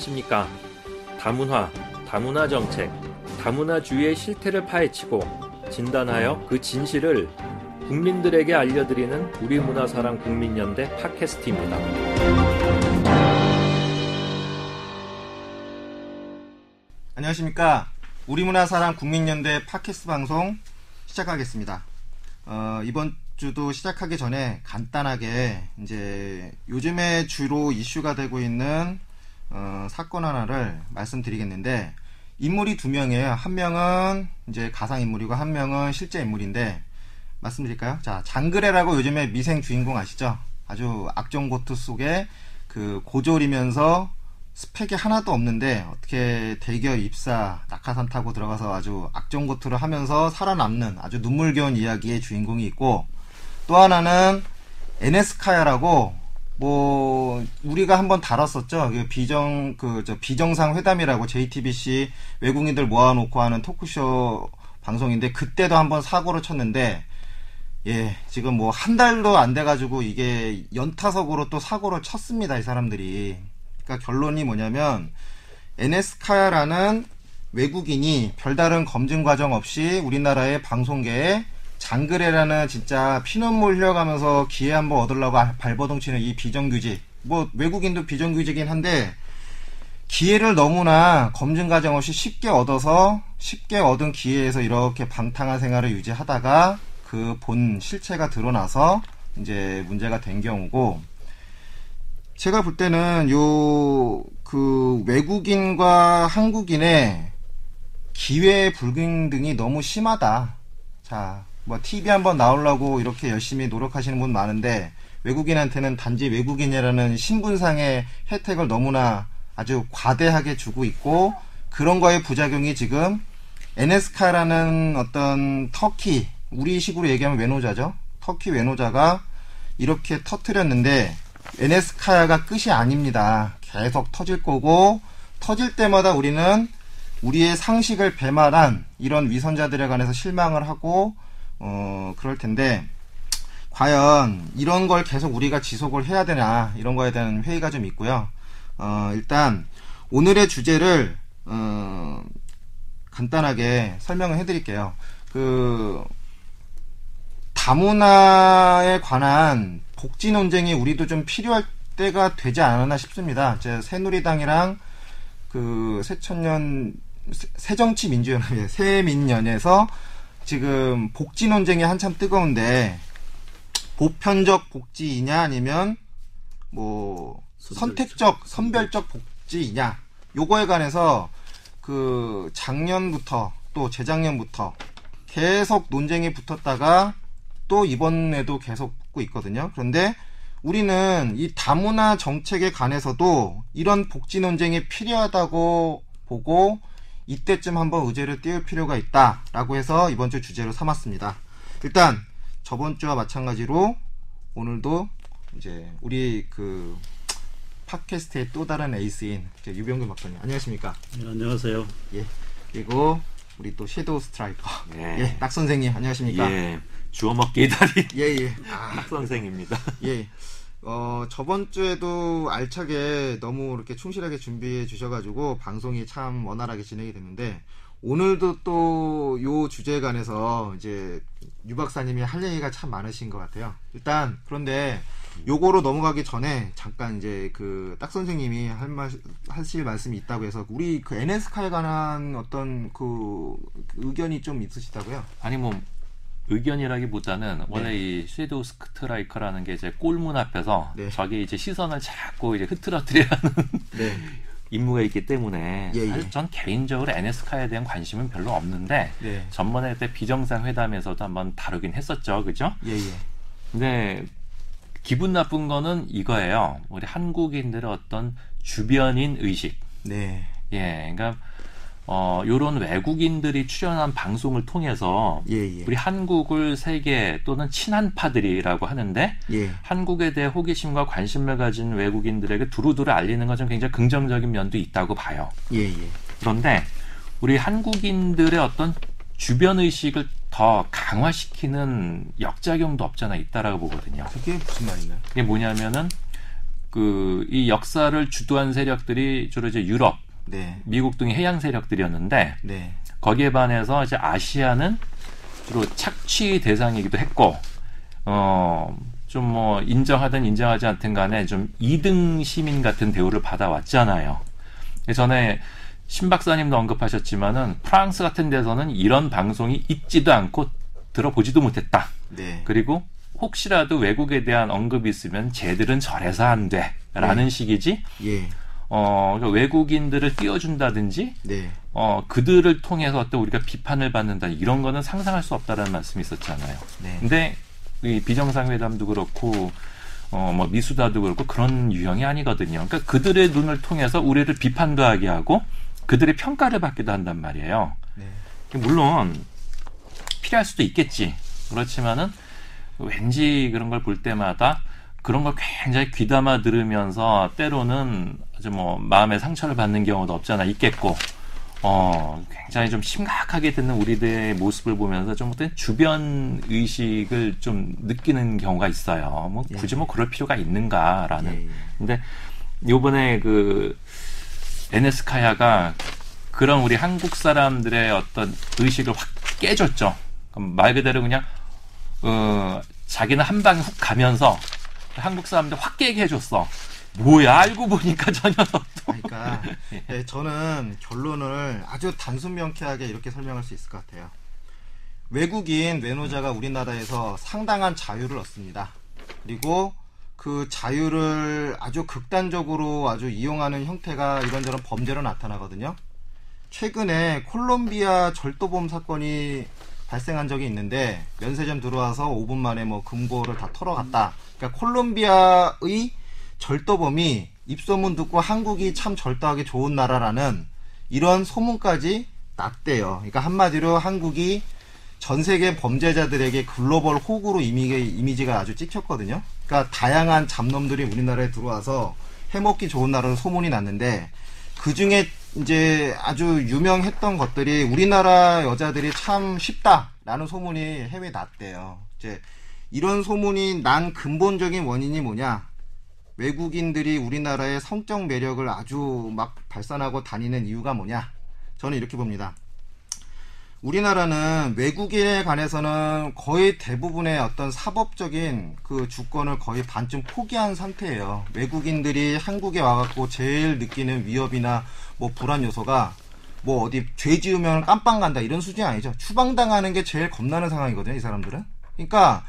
안녕하십니까. 다문화, 다문화 정책, 다문화주의의 실태를 파헤치고 진단하여 그 진실을 국민들에게 알려드리는 우리문화사랑 국민연대 팟캐스트입니다. 안녕하십니까. 우리문화사랑 국민연대 팟캐스트 방송 시작하겠습니다. 이번 주도 시작하기 전에 간단하게 이제 요즘에 주로 이슈가 되고 있는 사건 하나를 말씀드리겠는데, 인물이 두 명이에요. 한 명은 이제 가상 인물이고 한 명은 실제 인물인데 말씀드릴까요? 자, 장그래라고 요즘에 미생 주인공 아시죠? 아주 악정고투 속에 그 고졸이면서 스펙이 하나도 없는데 어떻게 대기업 입사 낙하산 타고 들어가서 아주 악정고투를 하면서 살아남는 아주 눈물겨운 이야기의 주인공이 있고, 또 하나는 NS카야라고 뭐 우리가 한번 다뤘었죠. 비정상 회담이라고 JTBC 외국인들 모아놓고 하는 토크쇼 방송인데, 그때도 한번 사고를 쳤는데, 예, 지금 뭐 한 달도 안 돼가지고 이게 연타석으로 또 사고를 쳤습니다, 이 사람들이. 그러니까 결론이 뭐냐면, NS카야라는 외국인이 별다른 검증 과정 없이 우리나라의 방송계에 장그래라는 진짜 피눈물 흘려가면서 기회 한번 얻으려고 발버둥치는 이 비정규직, 뭐 외국인도 비정규직이긴 한데 기회를 너무나 검증 과정 없이 쉽게 얻은 기회에서 이렇게 방탕한 생활을 유지하다가 그 본 실체가 드러나서 이제 문제가 된 경우고, 제가 볼 때는 그 외국인과 한국인의 기회 불균등이 너무 심하다. 자, 뭐 TV 한번 나오려고 이렇게 열심히 노력하시는 분 많은데 외국인한테는 단지 외국인이라는 신분상의 혜택을 너무나 아주 과대하게 주고 있고, 그런 거의 부작용이 지금 NS카라는 어떤 터키, 우리식으로 얘기하면 외노자죠. 터키 외노자가 이렇게 터뜨렸는데 NS카야가 끝이 아닙니다. 계속 터질 거고, 터질 때마다 우리는 우리의 상식을 배말한 이런 위선자들에 관해서 실망을 하고 그럴 텐데, 과연 이런 걸 계속 우리가 지속을 해야 되나, 이런 거에 대한 회의가 좀 있고요. 일단 오늘의 주제를 간단하게 설명을 해드릴게요. 그 다문화에 관한 복지 논쟁이 우리도 좀 필요할 때가 되지 않았나 싶습니다. 제 새누리당이랑 그 새정치민주연합, 새민연에서 지금 복지 논쟁이 한참 뜨거운데, 보편적 복지이냐 아니면 뭐 선택적 선별적 복지이냐, 요거에 관해서 그 작년부터 또 재작년부터 계속 논쟁이 붙었다가 또 이번에도 계속 붙고 있거든요. 그런데 우리는 이 다문화 정책에 관해서도 이런 복지 논쟁이 필요하다고 보고 이때쯤 한번 의제를 띄울 필요가 있다라고 해서 이번 주 주제로 삼았습니다. 일단 저번 주와 마찬가지로 오늘도 이제 우리 그 팟캐스트의 또 다른 에이스인 유병균 박사님, 안녕하십니까? 네, 안녕하세요. 예. 그리고 우리 또 섀도우 스트라이커, 예, 딱 선생님, 안녕하십니까? 예, 주워먹기 다리. 예. 딱 선생입니다. 예. 저번 주에도 알차게 너무 이렇게 충실하게 준비해 주셔가지고 방송이 참 원활하게 진행이 됐는데, 오늘도 또 요 주제에 관해서 이제 유 박사님이 할 얘기가 참 많으신 것 같아요. 일단 그런데 요거로 넘어가기 전에 잠깐 이제 그 딱 선생님이 하실 말씀이 있다고 해서, 우리 그 NS카에 관한 어떤 그 의견이 좀 있으시다고요? 아니 뭐 의견이라기보다는 원래 이 섀도우 스트라이커라는 게 이제 골문 앞에서 저기 이제 시선을 자꾸 이제 흐트러뜨리는 임무가 있기 때문에 사실 전 개인적으로 NS카에 대한 관심은 별로 없는데 전번에 때 비정상 회담에서도 한번 다루긴 했었죠, 그죠? 근데 기분 나쁜 거는 이거예요. 우리 한국인들의 어떤 주변인 의식. 그러니까 요런 외국인들이 출연한 방송을 통해서 우리 한국을 세계 또는 친한파들이라고 하는데 한국에 대해 호기심과 관심을 가진 외국인들에게 두루두루 알리는 건 좀 굉장히 긍정적인 면도 있다고 봐요. 그런데 우리 한국인들의 어떤 주변의식을 더 강화시키는 역작용도 없잖아 있다라고 보거든요. 그게 무슨 말인가요? 그게 뭐냐면은 이 역사를 주도한 세력들이 주로 이제 유럽, 네. 미국 등의 해양 세력들이었는데 네. 거기에 반해서 이제 아시아는 주로 착취 대상이기도 했고, 좀 뭐 인정하든 인정하지 않든 간에 좀 2등 시민 같은 대우를 받아왔잖아요. 전에 신 박사님도 언급하셨지만은 프랑스 같은 데서는 이런 방송이 있지도 않고 들어보지도 못했다. 네. 그리고 혹시라도 외국에 대한 언급이 있으면 쟤들은 저래서 안 돼. 라는 식이지. 예. 그러니까 외국인들을 띄워준다든지, 네. 그들을 통해서 또 우리가 비판을 받는다. 이런 거는 상상할 수 없다라는 말씀이 있었잖아요. 네. 근데 이 비정상회담도 그렇고, 뭐 미수다도 그렇고 그런 유형이 아니거든요. 그러니까 그들의 눈을 통해서 우리를 비판도 하게 하고 그들의 평가를 받기도 한단 말이에요. 네. 물론 필요할 수도 있겠지. 그렇지만은 왠지 그런 걸 볼 때마다 그런 걸 굉장히 귀담아 들으면서 때로는 아주 뭐 마음에 상처를 받는 경우도 없잖아 있겠고, 굉장히 좀 심각하게 듣는 우리들의 모습을 보면서 좀 어떤 주변 의식을 좀 느끼는 경우가 있어요. 뭐 굳이 뭐 그럴 필요가 있는가라는. 근데 요번에 그 NS카야가 그런 우리 한국 사람들의 어떤 의식을 확 깨줬죠. 말 그대로 그냥 자기는 한 방에 훅 가면서 한국 사람들 확 깨게 해줬어. 뭐야, 알고 보니까 저 녀석도. 그러니까 네, 저는 결론을 아주 단순 명쾌하게 이렇게 설명할 수 있을 것 같아요. 외국인 외노자가 우리나라에서 상당한 자유를 얻습니다. 그리고 그 자유를 아주 극단적으로 아주 이용하는 형태가 이런저런 범죄로 나타나거든요. 최근에 콜롬비아 절도범 사건이 발생한 적이 있는데 면세점 들어와서 5분 만에 뭐 금고를 다 털어갔다. 그러니까 콜롬비아의 절도범이 입소문 듣고 한국이 참 절도하기 좋은 나라라는 이런 소문까지 났대요. 그러니까 한마디로 한국이 전 세계 범죄자들에게 글로벌 호구로 이미지가 아주 찍혔거든요. 그러니까 다양한 잡놈들이 우리나라에 들어와서 해먹기 좋은 나라로 소문이 났는데 그 중에 이제 아주 유명했던 것들이 우리나라 여자들이 참 쉽다라는 소문이 해외에 났대요. 이제 이런 소문이 난 근본적인 원인이 뭐냐? 외국인들이 우리나라의 성적 매력을 아주 막 발산하고 다니는 이유가 뭐냐? 저는 이렇게 봅니다. 우리나라는 외국인에 관해서는 거의 대부분의 어떤 사법적인 그 주권을 거의 반쯤 포기한 상태예요. 외국인들이 한국에 와갖고 제일 느끼는 위협이나 뭐 불안 요소가 뭐 어디 죄 지으면 깜빵 간다 이런 수준이 아니죠. 추방당하는 게 제일 겁나는 상황이거든요, 이 사람들은. 그러니까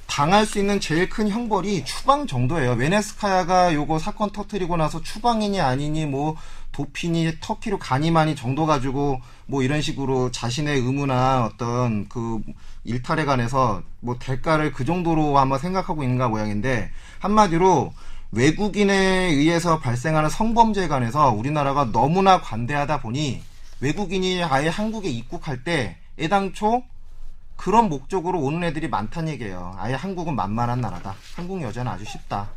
당할 수 있는 제일 큰 형벌이 추방 정도예요. 웨네스카야가 요거 사건 터뜨리고 나서 추방이니 아니니 뭐 도피니 터키로 가니 마니 정도 가지고 뭐 이런 식으로 자신의 의무나 어떤 그 일탈에 관해서 뭐 대가를 그 정도로 한번 생각하고 있는가 모양인데 한마디로 외국인에 의해서 발생하는 성범죄에 관해서 우리나라가 너무나 관대하다 보니 외국인이 아예 한국에 입국할 때 애당초 그런 목적으로 오는 애들이 많다는 얘기예요. 아예 한국은 만만한 나라다. 한국 여자는 아주 쉽다.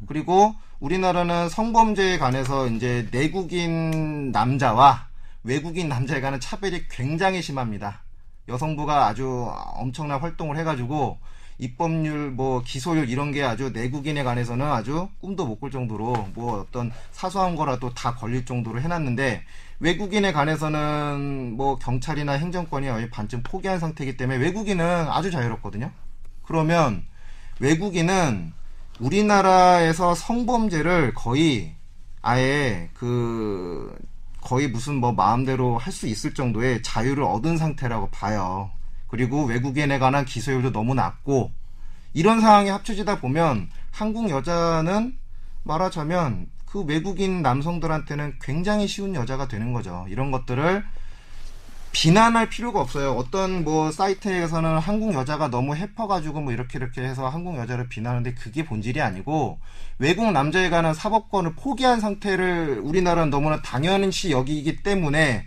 그리고 우리나라는 성범죄에 관해서 이제 내국인 남자와 외국인 남자에 관한 차별이 굉장히 심합니다. 여성부가 아주 엄청난 활동을 해가지고 입법률, 뭐 기소율 이런 게 아주 내국인에 관해서는 아주 꿈도 못 꿀 정도로 뭐 어떤 사소한 거라도 다 걸릴 정도로 해놨는데 외국인에 관해서는 뭐 경찰이나 행정권이 거의 반쯤 포기한 상태이기 때문에 외국인은 아주 자유롭거든요. 그러면 외국인은 우리나라에서 성범죄를 거의 아예 거의 무슨 뭐 마음대로 할 수 있을 정도의 자유를 얻은 상태라고 봐요. 그리고 외국인에 관한 기소율도 너무 낮고 이런 상황이 합쳐지다 보면 한국 여자는 말하자면 그 외국인 남성들한테는 굉장히 쉬운 여자가 되는 거죠. 이런 것들을 비난할 필요가 없어요. 어떤 뭐 사이트에서는 한국 여자가 너무 해퍼가지고 뭐 이렇게 해서 한국 여자를 비난하는데 그게 본질이 아니고 외국 남자에 관한 사법권을 포기한 상태를 우리나라는 너무나 당연시 여기기 때문에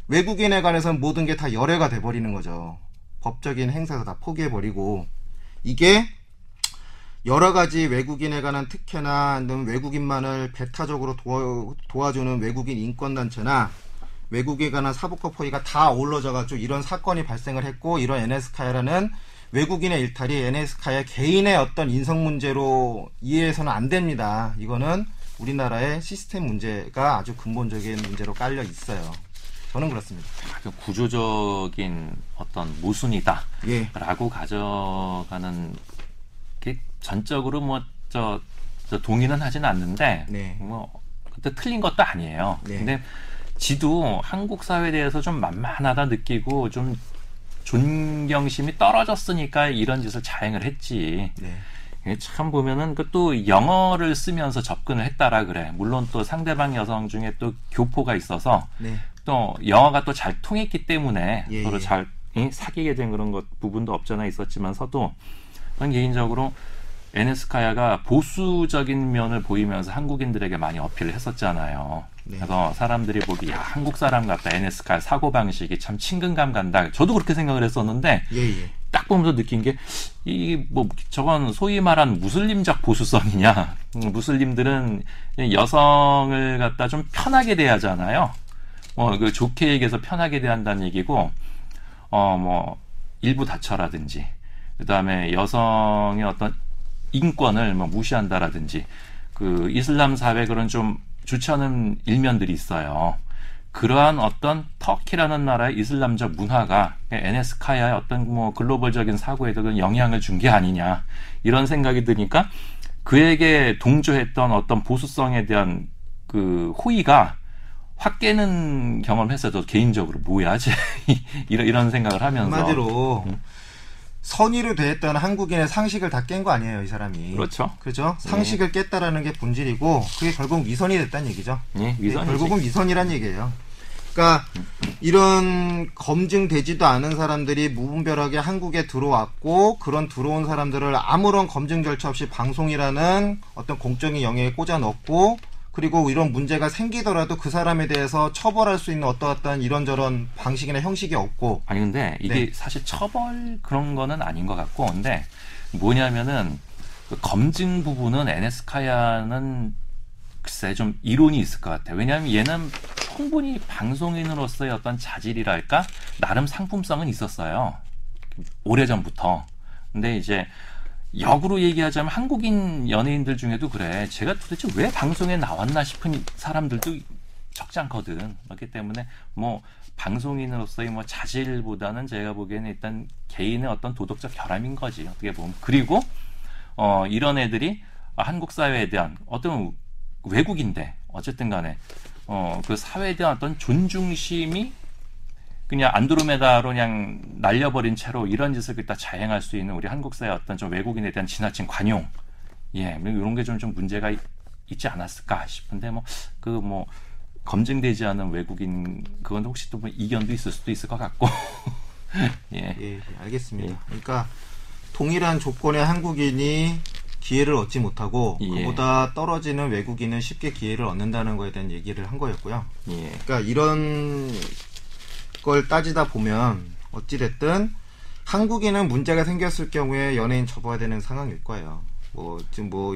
외국인에 관해서는 모든 게 다 열애가 돼버리는 거죠. 법적인 행사에서 다 포기해버리고 이게 여러 가지 외국인에 관한 특혜나 외국인만을 배타적으로 도와주는 외국인 인권단체나 외국에 관한 사법법 포위가 다 어우러져가지고 이런 사건이 발생을 했고 이런 NS카야라는 외국인의 일탈이 NS카야 개인의 어떤 인성 문제로 이해해서는 안 됩니다. 이거는 우리나라의 시스템 문제가 아주 근본적인 문제로 깔려 있어요. 저는 그렇습니다. 구조적인 어떤 모순이다 예. 라고 가져가는 게 전적으로 저 동의는 하진 않는데 네. 그때 틀린 것도 아니에요. 네. 근데 지도 한국 사회에 대해서 좀 만만하다 느끼고 좀 존경심이 떨어졌으니까 이런 짓을 자행을 했지. 네. 참 보면은 또 영어를 쓰면서 접근을 했다라 그래. 물론 또 상대방 여성 중에 또 교포가 있어서 네. 또 영어가 또 잘 통했기 때문에 예, 서로 예. 잘 사귀게 된 그런 것 부분도 없잖아 있었지만서도 저는 개인적으로 NS카야가 보수적인 면을 보이면서 한국인들에게 많이 어필을 했었잖아요. 네. 그래서 사람들이 보기 야 한국 사람 같다. NS카야 사고방식이 참 친근감 간다. 저도 그렇게 생각을 했었는데 예. 딱 보면서 느낀 게 저건 소위 말한 무슬림적 보수성이냐. 무슬림들은 여성을 갖다 좀 편하게 대하잖아요. 그 좋게 얘기해서 편하게 대한다는 얘기고 일부 다처라든지 그다음에 여성의 어떤 인권을 무시한다라든지 그 이슬람 사회 그런 좀 좋지 않은 일면들이 있어요. 그러한 어떤 터키라는 나라의 이슬람적 문화가 NS카야의 어떤 글로벌적인 사고에도 영향을 준 게 아니냐 이런 생각이 드니까 그에게 동조했던 어떤 보수성에 대한 그 호의가 확 깨는 경험을 했어요. 개인적으로 뭐야 이런 생각을 하면서 한마디로 선의로 대했던 한국인의 상식을 다 깬 거 아니에요, 이 사람이. 그렇죠. 상식을 깼다라는 게 본질이고 그게 결국 위선이 됐다는 얘기죠. 예, 위선이지. 결국은 위선이란 얘기예요. 그러니까 이런 검증되지도 않은 사람들이 무분별하게 한국에 들어왔고 그런 들어온 사람들을 아무런 검증 절차 없이 방송이라는 어떤 공적인 영역에 꽂아 넣고 그리고 이런 문제가 생기더라도 그 사람에 대해서 처벌할 수 있는 어떠한 이런저런 방식이나 형식이 없고. 아니 근데 이게 사실 처벌 그런 거는 아닌 것 같고 근데 뭐냐면은 그 검증 부분은 NS카야는 글쎄 좀 이론이 있을 것 같아요. 왜냐하면 얘는 충분히 방송인으로서의 어떤 자질이랄까 나름 상품성은 있었어요. 오래전부터. 근데 이제 역으로 얘기하자면 한국인 연예인들 중에도 그래. 제가 도대체 왜 방송에 나왔나 싶은 사람들도 적지 않거든. 그렇기 때문에 방송인으로서의 자질보다는 제가 보기에는 일단 개인의 어떤 도덕적 결함인 거지. 어떻게 보면. 그리고 이런 애들이 한국 사회에 대한 어떤 외국인데 어쨌든 간에 그 사회에 대한 어떤 존중심이 그냥 안드로메다로 그냥 날려버린 채로 이런 짓을 갖다 자행할 수 있는 우리 한국 사회 어떤 좀 외국인에 대한 지나친 관용, 이런 게 좀 문제가 있지 않았을까 싶은데 검증되지 않은 외국인 그건 혹시 또 이견도 있을 수도 있을 것 같고. 알겠습니다. 그러니까 동일한 조건의 한국인이 기회를 얻지 못하고 그보다 떨어지는 외국인은 쉽게 기회를 얻는다는 거에 대한 얘기를 한 거였고요. 그러니까 이런 걸 따지다 보면 어찌됐든 한국인은 문제가 생겼을 경우에 연예인 접어야 되는 상황일 거예요.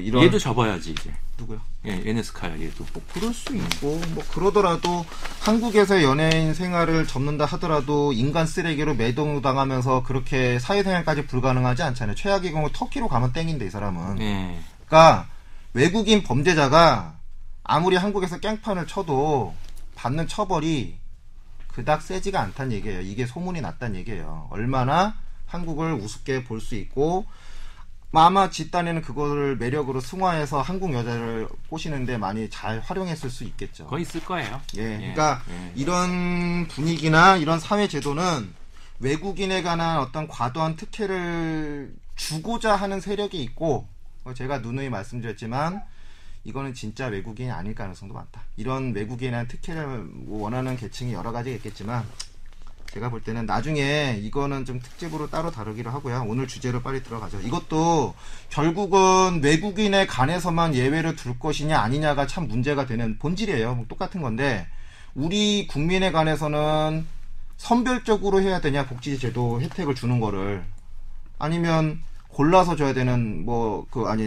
이런 얘도 접어야지 이제. 누구요? NS카야 얘도. 그럴 수 있고 그러더라도 한국에서 연예인 생활을 접는다 하더라도 인간 쓰레기로 매도당하면서 그렇게 사회생활까지 불가능하지 않잖아요. 최악의 경우 터키로 가면 땡인데 이 사람은. 그러니까 외국인 범죄자가 아무리 한국에서 깽판을 쳐도 받는 처벌이 그닥 세지가 않다는 얘기예요. 이게 소문이 났다는 얘기예요. 얼마나 한국을 우습게 볼 수 있고 아마 집단에는 그거를 매력으로 승화해서 한국 여자를 꼬시는데 많이 잘 활용했을 수 있겠죠. 거의 있을 거예요. 그러니까 이런 분위기나 이런 사회 제도는 외국인에 관한 어떤 과도한 특혜를 주고자 하는 세력이 있고 제가 누누이 말씀드렸지만 이거는 진짜 외국인이 아닐 가능성도 많다. 이런 외국인의 특혜를 원하는 계층이 여러 가지가 있겠지만 제가 볼 때는 나중에 이거는 좀 특집으로 따로 다루기로 하고요. 오늘 주제로 빨리 들어가죠. 이것도 결국은 외국인에 관해서만 예외를 둘 것이냐 아니냐가 참 문제가 되는 본질이에요. 똑같은 건데 우리 국민에 관해서는 선별적으로 해야 되냐 복지제도 혜택을 주는 거를 아니면 골라서 줘야 되는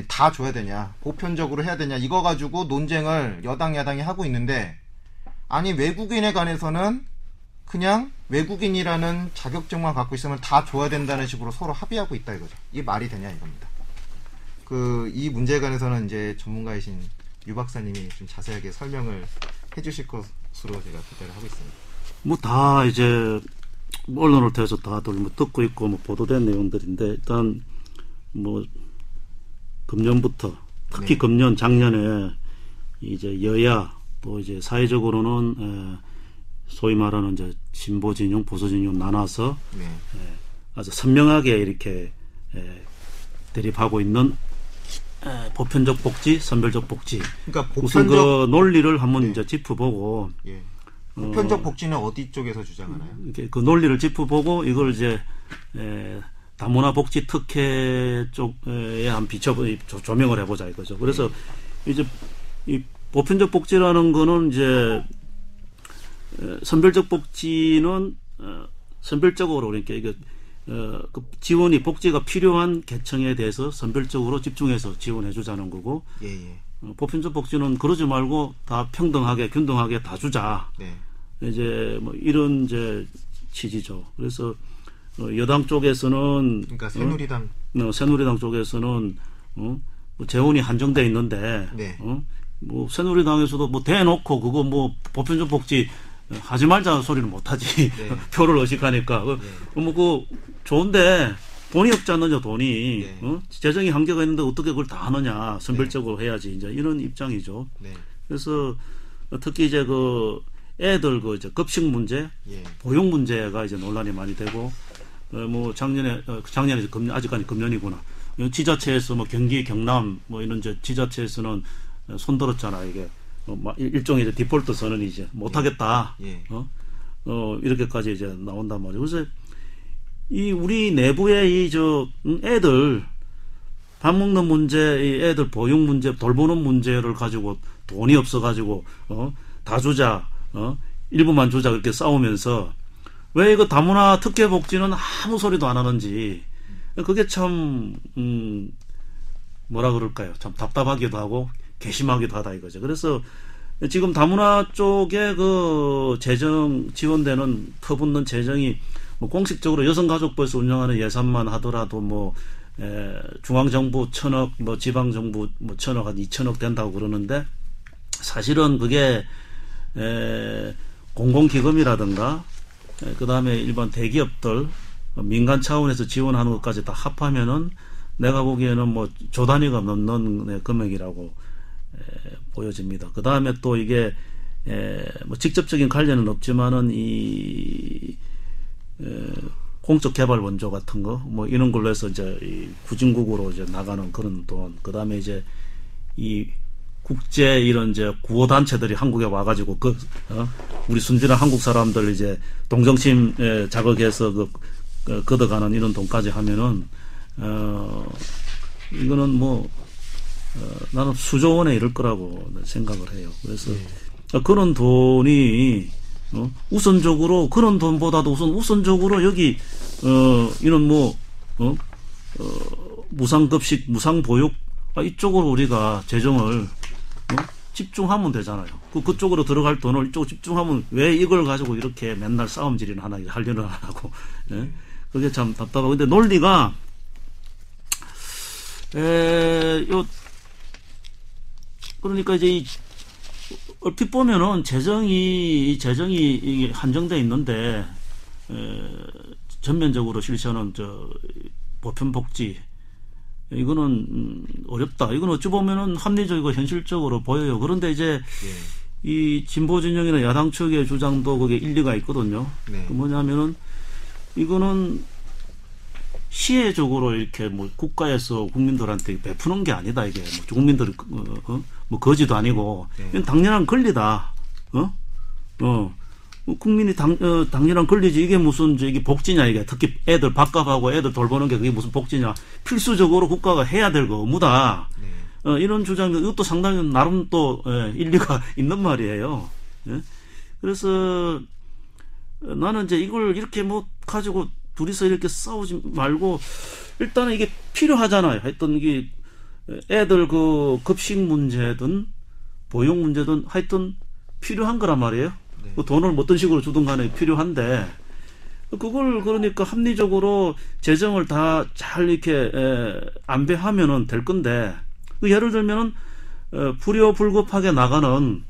다 줘야 되냐 보편적으로 해야 되냐 이거 가지고 논쟁을 여당 야당이 하고 있는데 아니 외국인에 관해서는 그냥 외국인이라는 자격증만 갖고 있으면 다 줘야 된다는 식으로 서로 합의하고 있다 이거죠. 이게 말이 되냐 이겁니다. 이 문제에 관해서는 이제 전문가이신 유 박사님이 좀 자세하게 설명을 해주실 것으로 제가 기대를 하고 있습니다. 뭐 다 이제 언론을 통해서 다들 뭐 듣고 있고 뭐 보도된 내용들인데 일단 뭐 금년부터 특히 네. 금년 작년에 이제 여야 또 이제 사회적으로는 소위 말하는 이제 진보 진영, 보수 진영 나눠서 네. 아주 선명하게 이렇게 대립하고 있는 보편적 복지, 선별적 복지. 그러니까 우선 그 논리를 한번 네. 이제 짚어보고. 예. 보편적 복지는 어디 쪽에서 주장하나요? 그 논리를 짚어보고 이걸 이제 다문화 복지 특혜 쪽에 한 조명을 해보자 이거죠. 그래서 이제 이 보편적 복지라는 거는 이제 선별적 복지는 선별적으로 그러니까 이게 그 지원이 복지가 필요한 계층에 대해서 선별적으로 집중해서 지원해 주자는 거고 보편적 복지는 그러지 말고 다 평등하게 균등하게 다 주자. 네. 이제 뭐 이런 이제 취지죠. 그래서 여당 쪽에서는 그러니까 새누리당 새누리당 쪽에서는 뭐 재원이 한정돼 있는데 네. 뭐 새누리당에서도 뭐 대놓고 그거 뭐 보편적 복지 하지 말자는 소리는 못하지. 네. 표를 의식하니까. 네. 뭐 그 좋은데 돈이 없지 않느냐 돈이. 네. 재정이 한계가 있는데 어떻게 그걸 다 하느냐. 선별적으로 네. 해야지. 이제 이런 입장이죠. 네. 그래서 특히 이제 그 애들 그 이제 급식 문제, 예. 보육 문제가 이제 논란이 많이 되고 뭐 작년에 아직까지 금년이구나. 지자체에서 뭐 경기, 경남 뭐 이런 이제 지자체에서는 손들었잖아 이게. 일종의 이제 디폴트 선언이 이제 못하겠다. 예. 이렇게까지 이제 나온단 말이에요. 그래서 이 우리 내부의 이 애들 밥 먹는 문제, 이 애들 보육 문제, 돌보는 문제를 가지고 돈이 없어가지고 다 주자, 일부만 주자 그렇게 싸우면서 왜 이거 다문화 특혜 복지는 아무 소리도 안 하는지 그게 참 뭐라 그럴까요? 참 답답하기도 하고. 괘씸하기도 하다 이거죠. 그래서 지금 다문화 쪽에 그 재정 지원되는 터붓는 재정이 뭐 공식적으로 여성가족부에서 운영하는 예산만 하더라도 뭐 중앙정부 1,000억, 뭐 지방정부 뭐 1,000억 한 2,000억 된다고 그러는데 사실은 그게 공공기금이라든가 그 다음에 일반 대기업들 민간 차원에서 지원하는 것까지 다 합하면은 내가 보기에는 뭐 조 단위가 넘는 금액이라고 보여집니다. 그 다음에 또 이게 뭐 직접적인 관련은 없지만은 이 공적 개발 원조 같은 거 뭐 이런 걸로 해서 이제 이 후진국으로 이제 나가는 그런 돈. 그 다음에 이제 이 국제 이런 이제 구호 단체들이 한국에 와가지고 우리 순진한 한국 사람들 이제 동정심 자극해서 걷어가는 이런 돈까지 하면은 이거는 뭐 나는 수조 원에 이를 거라고 생각을 해요. 그래서 그런 돈이 우선적으로 그런 돈보다도 우선적으로 여기 이런 뭐 무상급식, 무상보육 이쪽으로 우리가 재정을 집중하면 되잖아요. 그쪽으로 들어갈 돈을 이쪽으로 집중하면 왜 이걸 가지고 이렇게 맨날 싸움질이나 하나 할 일은 안 하고 그게 참 답답하고 근데 논리가 그러니까 이제 얼핏 보면은 재정이 한정돼 있는데 전면적으로 실시하는 보편복지 이거는 어렵다. 이건 어찌 보면은 합리적이고 현실적으로 보여요. 그런데 이제 이 진보 진영이나 야당 측의 주장도 그게 일리가 있거든요. 네. 그 뭐냐면은 이거는 시혜적으로 이렇게 뭐 국가에서 국민들한테 베푸는 게 아니다. 이게 뭐 국민들이 뭐 거지도 아니고 이건 당연한 권리다. 국민이 당연한 권리지. 이게 무슨 이게 복지냐 이게. 특히 애들 밥값하고 애들 돌보는 게 그게 무슨 복지냐. 필수적으로 국가가 해야 될 거 의무다. 이런 주장 이것도 상당히 나름 또 일리가 있는 말이에요. 그래서 나는 이제 이걸 이렇게 뭐 가지고 둘이서 이렇게 싸우지 말고 일단은 이게 필요하잖아요. 하여튼 이게 애들 그 급식 문제든 보육 문제든 하여튼 필요한 거란 말이에요. 네. 그 돈을 어떤 식으로 주든 간에 필요한데 그걸 그러니까 합리적으로 재정을 다 잘 이렇게 안배하면은 될 건데 예를 들면은 불효불급하게 나가는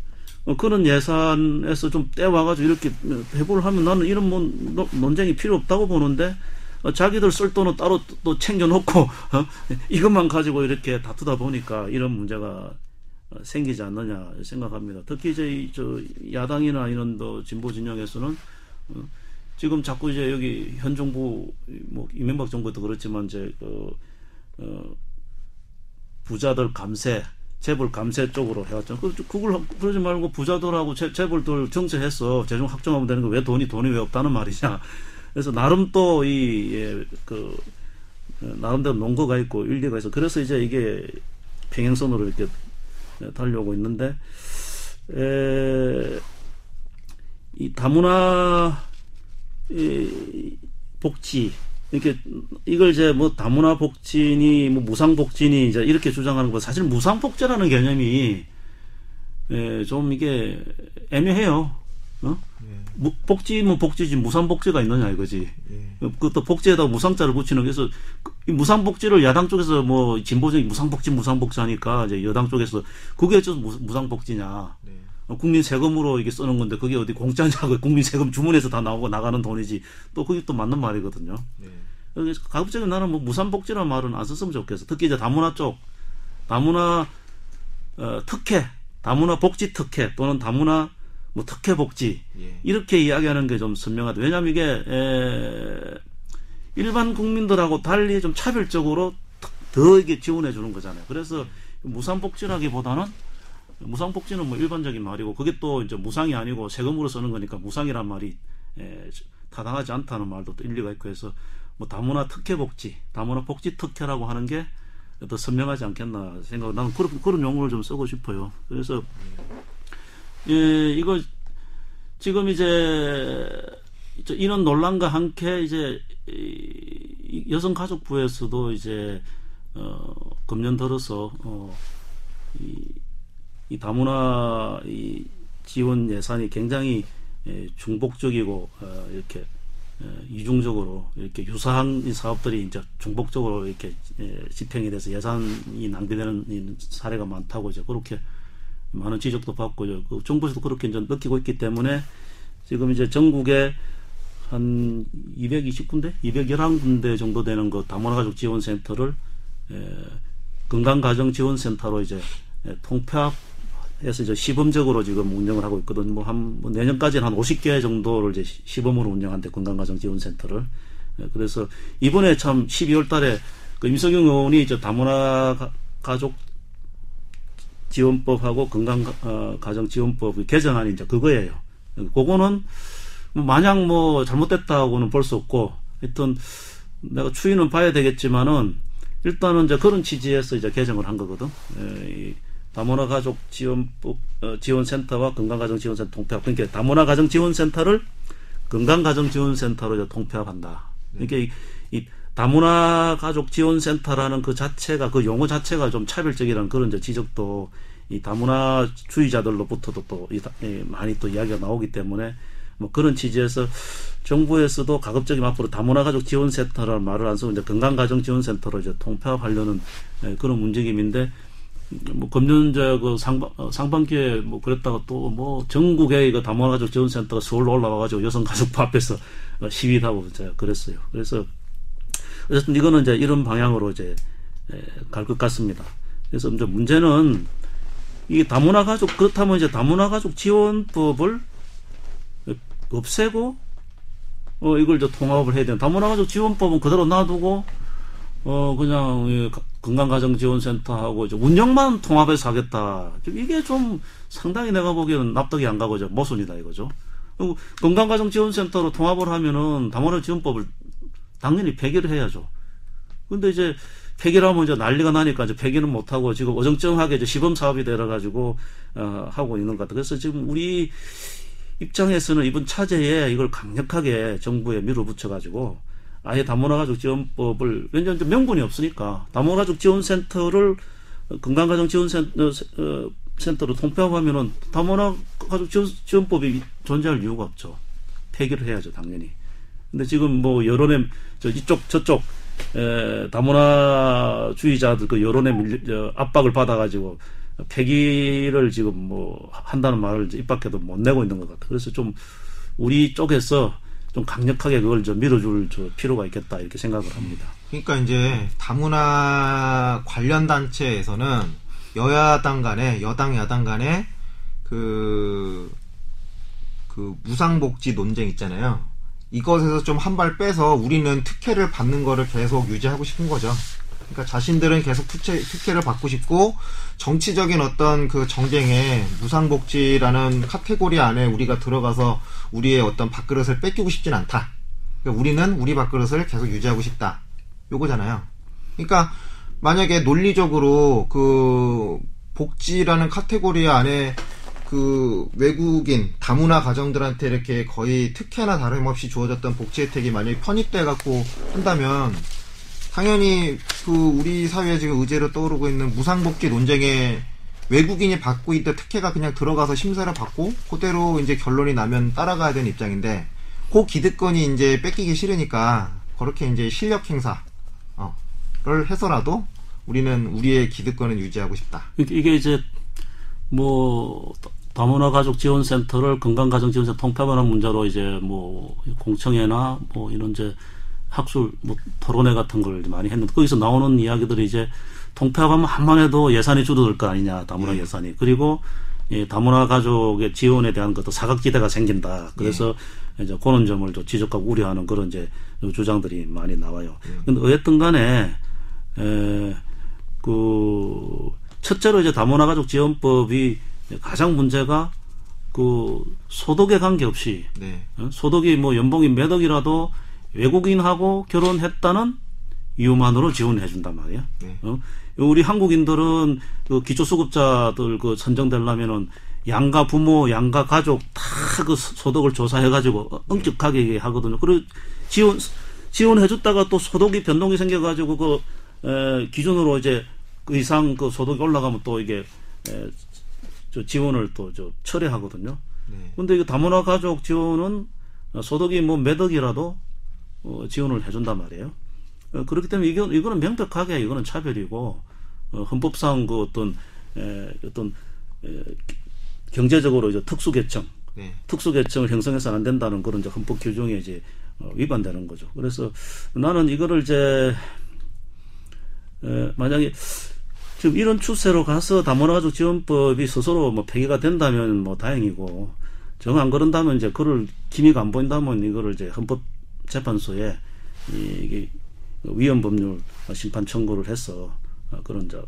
그런 예산에서 좀 떼와가지고 이렇게 배부를 하면 나는 이런 뭐 논쟁이 필요 없다고 보는데 자기들 쓸 돈은 따로 또 챙겨놓고 이것만 가지고 이렇게 다투다 보니까 이런 문제가 생기지 않느냐 생각합니다. 특히 이제 저 야당이나 이런 진보 진영에서는 지금 자꾸 이제 여기 현 정부 뭐 이명박 정부도 그렇지만 이제 부자들 감세, 재벌 감세 쪽으로 해왔잖아요. 그걸 그러지 말고 부자들하고 재벌들 정세해서 재정 확정하면 되는 거 왜 돈이 왜 없다는 말이냐. 그래서 나름 또 나름대로 논거가 있고 일리가 있어. 그래서 이제 이게 평행선으로 이렇게 달려오고 있는데 이 다문화 복지 이걸 이제 뭐 다문화 복지니 뭐 무상 복지니 이제 이렇게 주장하는 거 사실 무상 복지라는 개념이 좀 이게 애매해요. 복지면 복지지 무상 복지가 있느냐 이거지. 그것도 복지에다가 무상자를 붙이는 그래서 무상 복지를 야당 쪽에서 뭐 진보적인 무상 복지 하니까 이제 여당 쪽에서 그게 좀 무상 복지냐. 국민 세금으로 이게 쓰는 건데 그게 어디 공짜냐고 국민 세금 주문해서 다 나오고 나가는 돈이지 또 그게 또 맞는 말이거든요. 그래서 가급적이면 나는 뭐 무상복지라는 말은 안 썼으면 좋겠어. 특히 이제 다문화 쪽, 다문화 특혜, 다문화 복지 특혜 또는 다문화 뭐 특혜 복지 이렇게 이야기하는 게 좀 선명하다. 왜냐하면 이게 일반 국민들하고 달리 좀 차별적으로 더 이게 지원해 주는 거잖아요. 그래서 무상복지라기보다는 무상복지는 뭐 일반적인 말이고 그게 또 이제 무상이 아니고 세금으로 쓰는 거니까 무상이란 말이 타당하지 않다는 말도 또 일리가 있고 해서 뭐 다문화 특혜 복지, 다문화 복지 특혜라고 하는 게 더 선명하지 않겠나 생각. 나는 그런 용어를 좀 쓰고 싶어요. 그래서 이거 지금 이제 이런 논란과 함께 이제 여성가족부에서도 이제 금년 들어서 이 다문화 지원 예산이 굉장히 중복적이고 이렇게 이중적으로 이렇게 유사한 사업들이 이제 중복적으로 이렇게 집행이 돼서 예산이 낭비되는 사례가 많다고 이제 그렇게 많은 지적도 받고 그 정부에서도 그렇게 이제 느끼고 있기 때문에 지금 이제 전국에 한 220군데, 211군데 정도 되는 그 다문화 가족 지원센터를 건강가정지원센터로 이제 통폐합해서 이제 시범적으로 지금 운영을 하고 있거든요. 뭐 내년까지는 한 50개 정도를 이제 시범으로 운영한대 건강가정지원센터를. 그래서 이번에 참 12월 달에 그 임석영 의원이 이제 다문화 가족 지원법하고 건강가정지원법 개정안이 이제 그거예요. 그거는 마냥 뭐 잘못됐다고는 볼 수 없고, 하여튼 내가 추이는 봐야 되겠지만은 일단은 이제 그런 취지에서 이제 개정을 한 거거든. 이 다문화 가족 지원법 지원센터와 건강가정지원센터 통폐합. 그러니까 다문화 가정지원센터를 건강가정지원센터로 이제 통폐합한다. 그러니까 이 다문화 가족 지원센터라는 그 자체가 그 용어 자체가 좀 차별적이라는 그런 이제 지적도 이 다문화 주의자들로부터도 또 많이 또 이야기가 나오기 때문에 뭐 그런 취지에서 정부에서도 가급적이면 앞으로 다문화 가족 지원센터라는 말을 안 쓰고 이제 건강가정지원센터로 이제 통폐합하려는 그런 움직임인데 뭐 금년 그 상반기에 뭐 그랬다가 또 뭐 전국에 그 다문화 가족 지원센터가 서울로 올라와가지고 여성가족부 앞에서 시위하고 제가 그랬어요. 그래서 어쨌든 이거는 이제 이런 방향으로 이제 갈 것 같습니다. 그래서 이제 문제는 이 다문화 가족 그렇다면 이제 다문화 가족 지원법을 없애고 이걸 이제 통합을 해야 되는. 다문화 가족 지원법은 그대로 놔두고 그냥 건강가정지원센터하고 이제 운영만 통합해서 하겠다. 이게 좀 상당히 내가 보기에는 납득이 안 가고 이제 모순이다 이거죠. 건강가정지원센터로 통합을 하면은 다문화 지원법을 당연히 폐기를 해야죠. 근데 이제 폐기를 하면 이제 난리가 나니까 이제 폐기는 못하고 지금 어정쩡하게 이제 시범 사업이 되어가지고 하고 있는 것 같아요. 그래서 지금 우리 입장에서는 이번 차제에 이걸 강력하게 정부에 밀어붙여가지고 아예 다문화가족 지원법을 왜냐하면 명분이 없으니까 다문화가족 지원센터를 건강가정지원센터로 통폐합하면은 다문화가족 지원법이 존재할 이유가 없죠. 폐기를 해야죠 당연히. 근데 지금 뭐 여론의 이쪽 저쪽 다문화주의자들 그 여론의 압박을 받아가지고 폐기를 지금 뭐 한다는 말을 입 밖에도 못 내고 있는 것 같아요. 그래서 좀 우리 쪽에서 좀 강력하게 그걸 좀 밀어줄 필요가 있겠다 이렇게 생각을 합니다. 그러니까 이제 다문화 관련 단체에서는 여야당 간에 여당 야당 간에 그 무상복지 논쟁 있잖아요. 이것에서 좀 한 발 빼서 우리는 특혜를 받는 거를 계속 유지하고 싶은 거죠. 그러니까 자신들은 계속 특혜를 받고 싶고 정치적인 어떤 그 정쟁에 무상복지라는 카테고리 안에 우리가 들어가서 우리의 어떤 밥그릇을 뺏기고 싶진 않다. 그러니까 우리는 우리 밥그릇을 계속 유지하고 싶다. 요거잖아요. 그러니까 만약에 논리적으로 그 복지라는 카테고리 안에 그 외국인 다문화 가정들한테 이렇게 거의 특혜나 다름없이 주어졌던 복지 혜택이 만약에 편입돼 갖고 한다면 당연히 그 우리 사회에 지금 의제로 떠오르고 있는 무상복지 논쟁에 외국인이 받고 있던 특혜가 그냥 들어가서 심사를 받고 그대로 이제 결론이 나면 따라가야 되는 입장인데 그 기득권이 이제 뺏기기 싫으니까 그렇게 이제 실력 행사를 해서라도 우리는 우리의 기득권을 유지하고 싶다. 이게 이제 뭐 다문화 가족 지원센터를 건강가정지원센터 통폐합하는 문제로 이제 뭐 공청회나 뭐 이런 이제 학술 뭐 토론회 같은 걸 많이 했는데 거기서 나오는 이야기들이 이제 통폐합하면 한만 해도 예산이 줄어들 거 아니냐 다문화 예산이 그리고 다문화 가족의 지원에 대한 것도 사각지대가 생긴다. 그래서 이제 그런 점을 좀 지적하고 우려하는 그런 이제 주장들이 많이 나와요. 근데 어쨌든 간에 그 첫째로 이제 다문화 가족 지원법이 가장 문제가 그 소득에 관계없이 소득이 뭐 연봉이 몇 억이라도 외국인하고 결혼했다는 이유만으로 지원해 준단 말이에요. 우리 한국인들은 그 기초수급자들 그 선정되려면은 양가 부모, 양가 가족 다 그 소득을 조사해가지고 엄격하게 하거든요. 그리고 지원해줬다가 또 소득이 변동이 생겨가지고 그 기준으로 이제 그 이상 그 소득이 올라가면 또 이게 지원을 또 철회하거든요. 근데 이거 다문화 가족 지원은 소득이 뭐 몇 억이라도 지원을 해준단 말이에요. 그렇기 때문에 이거는 명백하게 이거는 차별이고 헌법상 그 어떤 경제적으로 이제 특수계층을 형성해서는 안 된다는 그런 이제 헌법 규정에 이제 위반되는 거죠. 그래서 나는 이거를 이제 만약에 지금 이런 추세로 가서 다문화가족 지원법이 스스로 뭐 폐기가 된다면 뭐 다행이고 정 안 그런다면 이제 그를 기미가 안 보인다면 이거를 이제 헌법재판소에 이게 위헌법률 심판 청구를 해서 그런 이제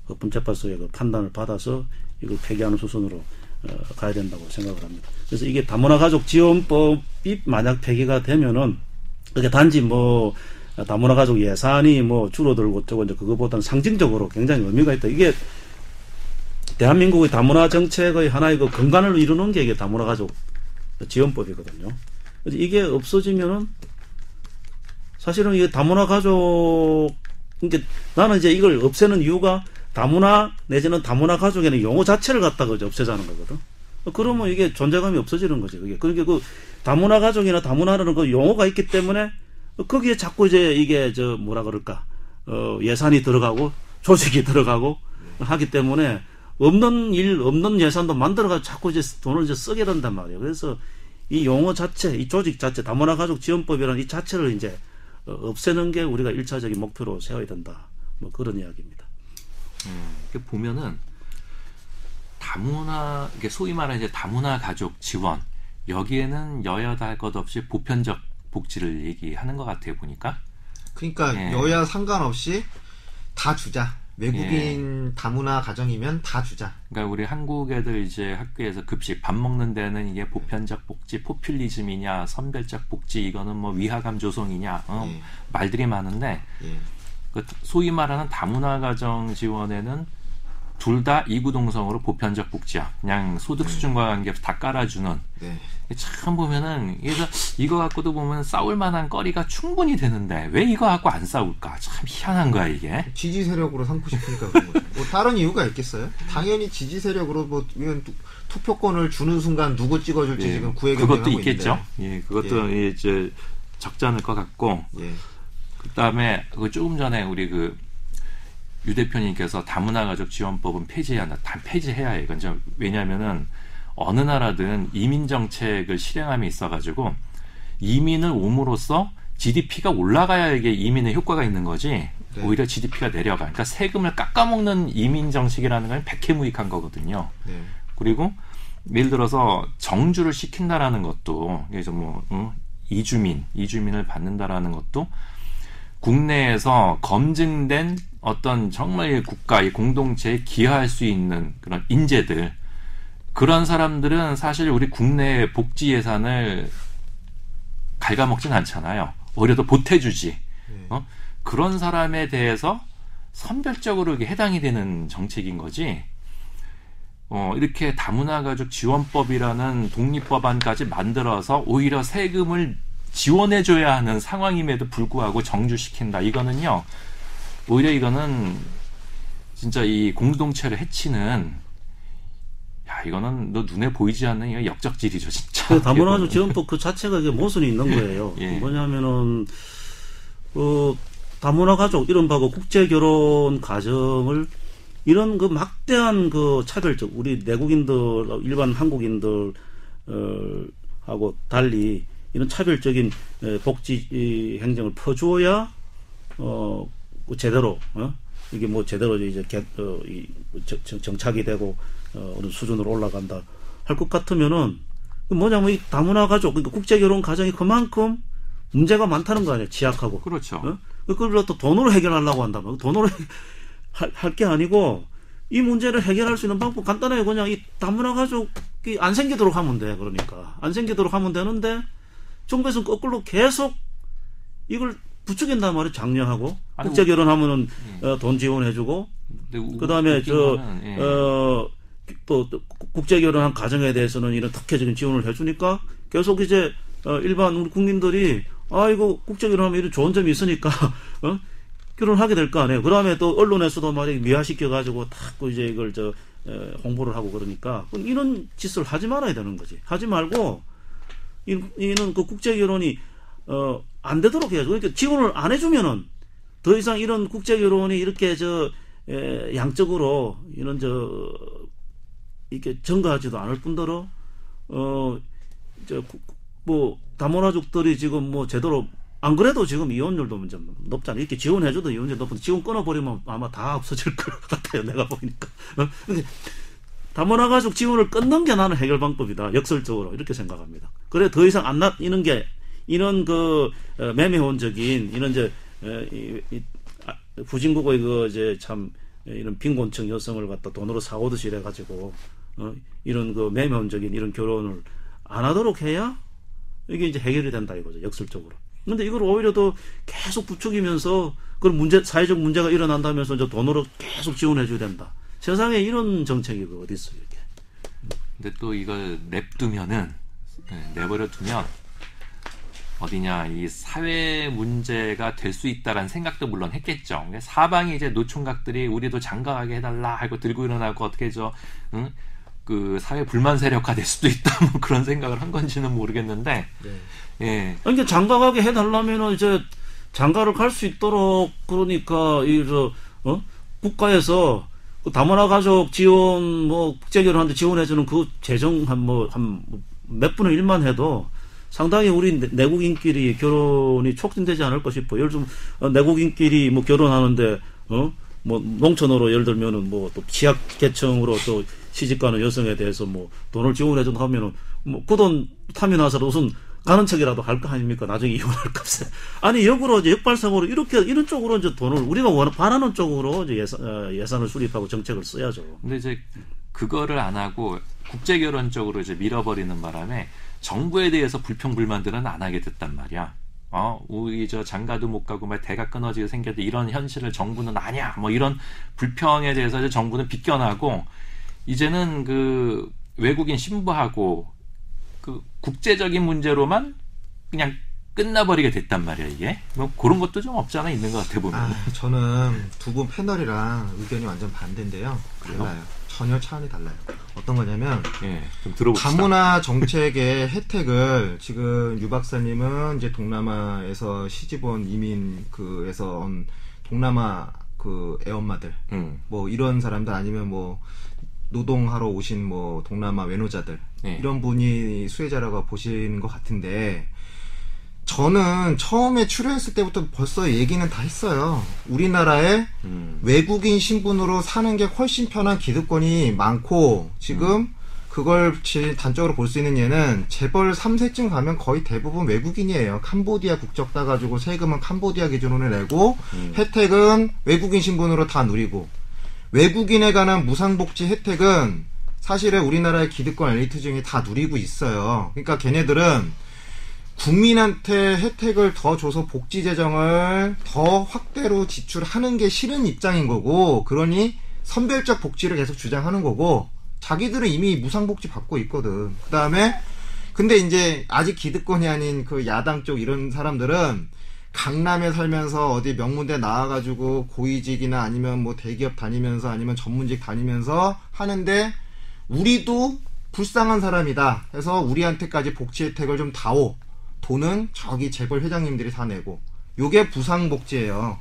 헌법재판소의 그 판단을 받아서 이걸 폐기하는 수순으로 가야 된다고 생각을 합니다. 그래서 이게 다문화가족 지원법이 만약 폐기가 되면은 그게 단지 뭐 다문화 가족 예산이 뭐 줄어들고 어쩌고 이제 그거보다는 상징적으로 굉장히 의미가 있다. 이게 대한민국의 다문화 정책의 하나의 그 근간을 이루는 게 이게 다문화 가족 지원법이거든요. 그래서 이게 없어지면은 사실은 이게 다문화 가족 그러니까 나는 이제 이걸 없애는 이유가 다문화 내지는 다문화 가족에는 용어 자체를 갖다가 이제 없애자는 거거든. 그러면 이게 존재감이 없어지는 거지. 그게 그러니까 그 다문화 가족이나 다문화라는 그 용어가 있기 때문에 거기에 자꾸 이제 이게 뭐라 그럴까 예산이 들어가고 조직이 들어가고 하기 때문에 없는 예산도 만들어가지고 자꾸 이제 돈을 이제 쓰게 된단 말이에요. 그래서 이 용어 자체, 이 조직 자체, 다문화 가족 지원법이라는 이 자체를 이제 없애는 게 우리가 1차적인 목표로 세워야 된다. 뭐 그런 이야기입니다. 보면은 다문화, 소위 말하는 이제 다문화 가족 지원 여기에는 여야다 할 것 없이 보편적 복지를 얘기하는 것 같아요 보니까. 그러니까 여야 상관없이 다 주자. 외국인 다문화 가정이면 다 주자. 그러니까 우리 한국 애들 이제 학교에서 급식 밥 먹는 데는 이게 보편적 복지, 포퓰리즘이냐, 선별적 복지 이거는 뭐 위화감 조성이냐 말들이 많은데 그 소위 말하는 다문화 가정 지원에는 둘 다 이구동성으로 보편적 복지야. 그냥 소득 수준과 관계없이 다 깔아주는. 참 보면은 이거 갖고도 보면 싸울 만한 거리가 충분히 되는데 왜 이거 갖고 안 싸울까? 참 희한한 거야 이게. 지지 세력으로 삼고 싶으니까 그런 거죠. 뭐 다른 이유가 있겠어요? 당연히 지지 세력으로 뭐 투표권을 주는 순간 누구 찍어줄지 지금 구애 경쟁하고 그것도 있겠죠. 있는데. 그것도 이제 적지 않을 것 같고, 예. 그다음에 조금 전에 우리 유 대표님께서 다문화 가족 지원법은 폐지해야 한다. 다 폐지해야 해. 이건 좀 왜냐하면은 어느 나라든 이민 정책을 실행함에 있어가지고 이민을 옴으로써 GDP가 올라가야 이게 이민의 효과가 있는 거지. 네. 오히려 GDP가 내려가. 그러니까 세금을 깎아먹는 이민 정책이라는 건 백해무익한 거거든요. 네. 그리고 예를 들어서 정주를 시킨다라는 것도, 그래서 이주민을 받는다라는 것도 국내에서 검증된 어떤 정말 국가, 공동체에 기여할 수 있는 그런 인재들, 그런 사람들은 사실 우리 국내 복지 예산을 갉아먹진 않잖아요. 오히려 더 보태주지. 그런 사람에 대해서 선별적으로 이게 해당이 되는 정책인 거지. 이렇게 다문화 가족 지원법이라는 독립법안까지 만들어서 오히려 세금을 지원해줘야 하는 상황임에도 불구하고 정주시킨다. 이거는요, 오히려 이거는 진짜 이 공동체를 해치는, 야, 이거는 너 눈에 보이지 않는 이거 역적질이죠, 진짜. 다문화 가족 지원법 그 자체가 이게 모순이 있는 거예요. 예. 뭐냐면은 다문화 가족 이른바 국제 결혼 가정을 이런 막대한 차별적, 우리 내국인들, 일반 한국인들 하고 달리 이런 차별적인 복지 행정을 퍼주어야 제대로 이게 제대로 이제 정착이 되고 어느 수준으로 올라간다 할 것 같으면은 뭐냐면 이 다문화 가족, 그러니까 국제 결혼 가정이 그만큼 문제가 많다는 거 아니에요. 취약하고. 그렇죠. 그걸 또 돈으로 해결하려고 한다면 돈으로 할 게 아니고, 이 문제를 해결할 수 있는 방법 간단하게 그냥 이 다문화 가족이 안 생기도록 하면 돼. 그러니까 안 생기도록 하면 되는데 정부에서는 거꾸로 계속 이걸 부추긴단 말이에요. 장려하고 국제 결혼하면은 돈 지원해주고, 그다음에 또 국제 결혼한 가정에 대해서는 이런 특혜적인 지원을 해주니까 계속 이제 일반 우리 국민들이 이거 국제 결혼하면 이런 좋은 점이 있으니까 결혼하게 될 거 아니에요. 그다음에 또 언론에서도 말이 미화시켜가지고 딱 이제 이걸 홍보를 하고 그러니까 이런 짓을 하지 말아야 되는 거지. 하지 말고 이는 국제 결혼이 안 되도록 해야죠. 그러니까 지원을 안 해주면은 더 이상 이런 국제 결혼이 이렇게 양적으로 이런 이렇게 증가하지도 않을 뿐더러 다문화족들이 지금 제대로, 안 그래도 지금 이혼율도 좀 높잖아요. 이렇게 지원해줘도 이혼율 높은데 지원 끊어버리면 아마 다 없어질 것 같아요. 내가 보니까. 다문화 가족 지원을 끊는 게 나는 해결 방법이다. 역설적으로 이렇게 생각합니다. 그래 더 이상 안 이런 매매혼적인 이런 후진국의 참 이런 빈곤층 여성을 갖다 돈으로 사오듯이 이래가지고 이런 매매혼적인 이런 결혼을 안 하도록 해야 이게 이제 해결이 된다 이거죠. 역설적으로. 근데 이걸 오히려 더 계속 부추기면서 그런 사회적 문제가 일어난다면서 이제 돈으로 계속 지원해줘야 된다. 세상에 이런 정책이 어디 있어요, 이게. 근데 또 이걸 내버려 두면 어디냐, 이 사회 문제가 될 수 있다라는 생각도 물론 했겠죠. 사방에 이제 노총각들이 우리도 장가가게 해달라 하고 들고 일어나고 어떻게 그 사회 불만 세력화 될 수도 있다, 뭐 그런 생각을 한 건지는 모르겠는데. 네. 예. 그러니까 장가가게 해달라면은 이제 장가를 갈 수 있도록, 그러니까 국가에서 다문화 가족 지원 국제 결혼하는데 지원해주는 그 재정 한 몇 분의 1만 해도 상당히 우리 내국인끼리 결혼이 촉진되지 않을까 싶어. 예를 들면 내국인끼리 결혼하는데 농촌으로 예를 들면은 또 취약 계층으로 또 시집가는 여성에 대해서 돈을 지원해준다 하면은 그 돈 타면 나서 우선 가는 척이라도 할 거 아닙니까? 나중에 이혼할 값에. 아니 역으로 이제 역발상으로 이런 쪽으로 이제 돈을 우리가 바라는 쪽으로 이제 예산을 수립하고 정책을 써야죠. 근데 이제 그거를 안 하고 국제 결혼 쪽으로 이제 밀어버리는 바람에 정부에 대해서 불평불만들은 안 하게 됐단 말이야. 우리 장가도 못 가고 대가 끊어지게 생겼는데 이런 현실을 정부는 아냐, 이런 불평에 대해서 이제 정부는 비껴나고 이제는 그 외국인 신부하고 그 국제적인 문제로만 그냥 끝나버리게 됐단 말이야, 이게. 그런 것도 좀 없지 않아 있는 것 같아 보면. 저는 두 분 패널이랑 의견이 완전 반대인데요. 달라요. 전혀 차원이 달라요. 어떤 거냐면 좀 들어봅시다. 다문화 정책의 혜택을 지금 유 박사님은 이제 동남아에서 시집온 이민 그에서 온 동남아 그 애엄마들 뭐 이런 사람들 아니면 뭐 노동하러 오신 뭐 동남아 외노자들 이런 분이 수혜자라고 보시는 것 같은데 저는 처음에 출연했을 때부터 벌써 얘기는 다 했어요. 우리나라에 외국인 신분으로 사는 게 훨씬 편한 기득권이 많고 지금 그걸 단적으로 볼 수 있는 예는 재벌 3세쯤 가면 거의 대부분 외국인이에요. 캄보디아 국적 따가지고 세금은 캄보디아 기준으로 내고 혜택은 외국인 신분으로 다 누리고 외국인에 관한 무상복지 혜택은 사실은 우리나라의 기득권 엘리트 중에 다 누리고 있어요. 그러니까 걔네들은 국민한테 혜택을 더 줘서 복지 재정을 더 확대로 지출하는 게 싫은 입장인 거고 그러니 선별적 복지를 계속 주장하는 거고 자기들은 이미 무상복지 받고 있거든. 그 다음에 근데 이제 아직 기득권이 아닌 그 야당 쪽 이런 사람들은 강남에 살면서 어디 명문대 나와가지고 고위직이나 아니면 뭐 대기업 다니면서 아니면 전문직 다니면서 하는데 우리도 불쌍한 사람이다 해서 우리한테까지 복지 혜택을 좀 다오. 돈은 저기 재벌 회장님들이 다 내고 요게 부상복지예요.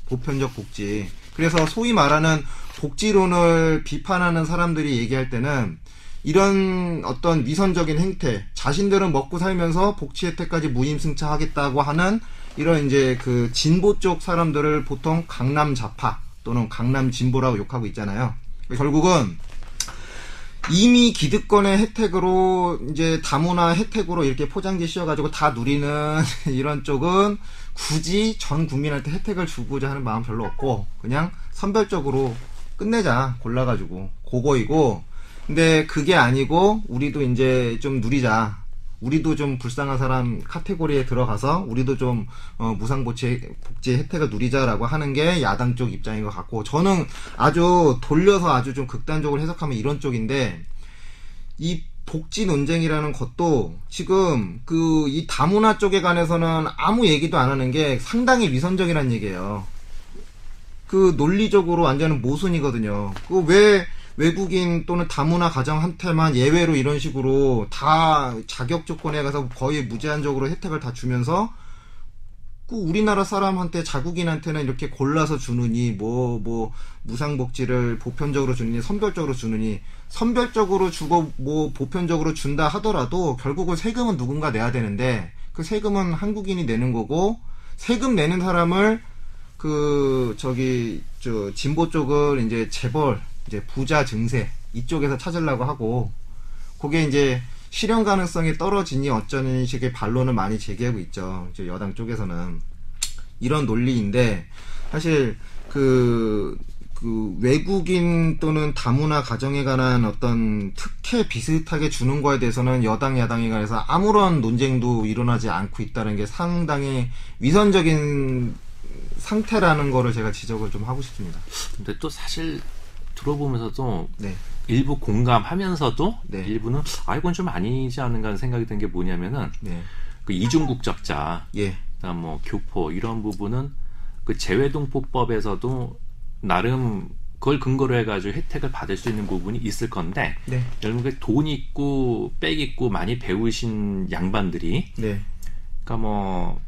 보편적 복지. 그래서 소위 말하는 복지론을 비판하는 사람들이 얘기할 때는 이런 어떤 위선적인 행태, 자신들은 먹고 살면서 복지 혜택까지 무임승차하겠다고 하는 이런 이제 그 진보 쪽 사람들을 보통 강남 좌파 또는 강남 진보라고 욕하고 있잖아요. 결국은 이미 기득권의 혜택으로 이제 다문화 혜택으로 이렇게 포장지 씌워가지고 다 누리는 이런 쪽은 굳이 전 국민한테 혜택을 주고자 하는 마음 별로 없고 그냥 선별적으로 끝내자 골라가지고 그거이고 근데 그게 아니고 우리도 이제 좀 누리자 우리도 좀 불쌍한 사람 카테고리에 들어가서 우리도 좀 무상복지 혜택을 누리자라고 하는 게 야당 쪽 입장인 것 같고 저는 아주 돌려서 아주 좀 극단적으로 해석하면 이런 쪽인데 이 복지 논쟁이라는 것도 지금 그 이 다문화 쪽에 관해서는 아무 얘기도 안 하는 게 상당히 위선적이라는 얘기예요. 그 논리적으로 완전히 모순이거든요. 그 왜 외국인 또는 다문화 가정한테만 예외로 이런 식으로 다 자격 조건에 가서 거의 무제한적으로 혜택을 다 주면서 그 우리나라 사람한테 자국인한테는 이렇게 골라서 주느니 뭐 무상복지를 보편적으로 주느니 선별적으로 주느니 선별적으로 주고 뭐 보편적으로 준다 하더라도 결국은 세금은 누군가 내야 되는데 그 세금은 한국인이 내는 거고 세금 내는 사람을 그 저 진보 쪽을 이제 재벌 이제 부자 증세 이쪽에서 찾으려고 하고 그게 이제 실현 가능성이 떨어지니 어쩌는 식의 반론을 많이 제기하고 있죠. 이제 여당 쪽에서는 이런 논리인데 사실 그 외국인 또는 다문화 가정에 관한 어떤 특혜 비슷하게 주는 거에 대해서는 여당 야당에 관해서 아무런 논쟁도 일어나지 않고 있다는 게 상당히 위선적인 상태라는 거를 제가 지적을 좀 하고 싶습니다. 근데 또 사실 들어보면서도 일부 공감하면서도 일부는 이건 좀 아니지 않은가 하는 생각이 든 게 뭐냐면은 그 이중국적자, 그다음 뭐 교포 이런 부분은 그 재외동포법에서도 나름 그걸 근거로 해가지고 혜택을 받을 수 있는 부분이 있을 건데 여러분 돈 있고 빽 있고 많이 배우신 양반들이 그러니까 뭐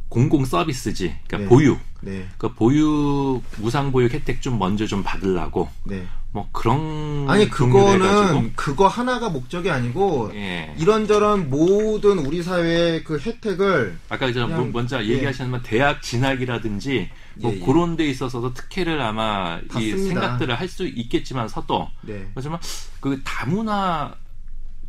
공공 서비스지, 그러니까 보육, 그러니까 보육 무상보육 혜택 좀 먼저 좀 받으려고, 뭐 그런 아니 그거는 그거 하나가 목적이 아니고 이런저런 모든 우리 사회의 그 혜택을 아까 저 먼저 얘기하시는 대학 진학이라든지 뭐 그런 데 있어서도 특혜를 아마 이 생각들을 할 수 있겠지만서도 하지만 그 다문화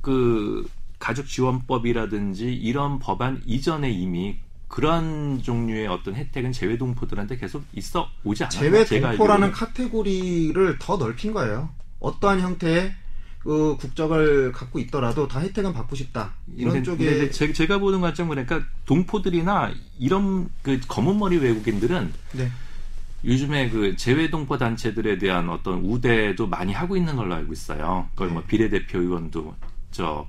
그 가족지원법이라든지 이런 법안 이전에 이미 그런 종류의 어떤 혜택은 재외동포들한테 계속 있어 오지 않았나요? 재외동포라는 카테고리를 더 넓힌 거예요. 어떠한 형태의 그 국적을 갖고 있더라도 다 혜택은 받고 싶다. 이런 쪽에 제가 보는 관점은 그러니까 동포들이나 이런 그 검은머리 외국인들은 요즘에 그 재외동포 단체들에 대한 어떤 우대도 많이 하고 있는 걸로 알고 있어요. 그걸 뭐 비례대표 의원도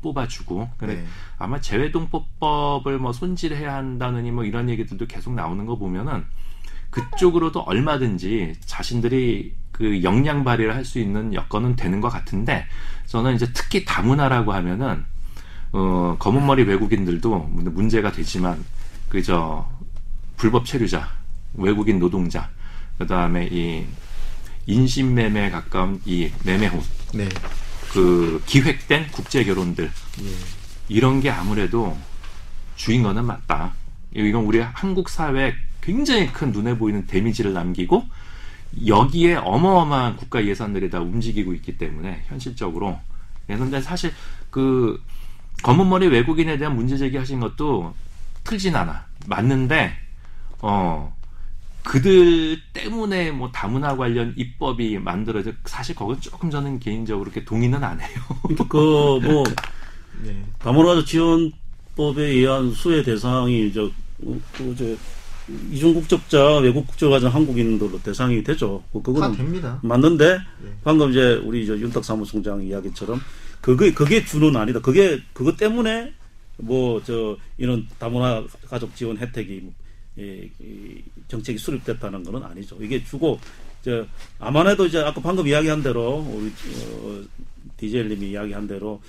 뽑아주고 그래 아마 재외동포법을 뭐 손질해야 한다느니 뭐 이런 얘기들도 계속 나오는 거 보면은 그쪽으로도 얼마든지 자신들이 그 역량 발휘를 할 수 있는 여건은 되는 것 같은데, 저는 이제 특히 다문화라고 하면은 검은머리 외국인들도 문제가 되지만 불법 체류자, 외국인 노동자, 그 다음에 이 인신매매에 가까운 이 매매혼, 네. 그 기획된 국제 결혼들, 예. 이런 게 아무래도 주인 거는 맞다. 이건 우리 한국 사회에 굉장히 큰 눈에 보이는 데미지를 남기고, 여기에 어마어마한 국가 예산들이 다 움직이고 있기 때문에 현실적으로. 그런데 사실 그 검은머리 외국인에 대한 문제 제기하신 것도 틀진 않아. 맞는데 그들 때문에 뭐 다문화 관련 입법이 만들어져, 사실 그건 조금 저는 개인적으로 그렇게 동의는 안 해요. 뭐 네. 다문화 지원법에 의한 수혜 대상이 이중 국적자, 외국 국적을 가진 한국인들로 대상이 되죠. 그거는 다 됩니다. 맞는데 네. 방금 이제 우리 윤탁 사무총장 이야기처럼 그게 주는 아니다. 그것 때문에 이런 다문화 가족 지원 혜택이 정책이 수립됐다는 것은 아니죠. 이게 주고 아마도 이제 아까 방금 이야기한 대로 우리 DJ님이 이야기한 대로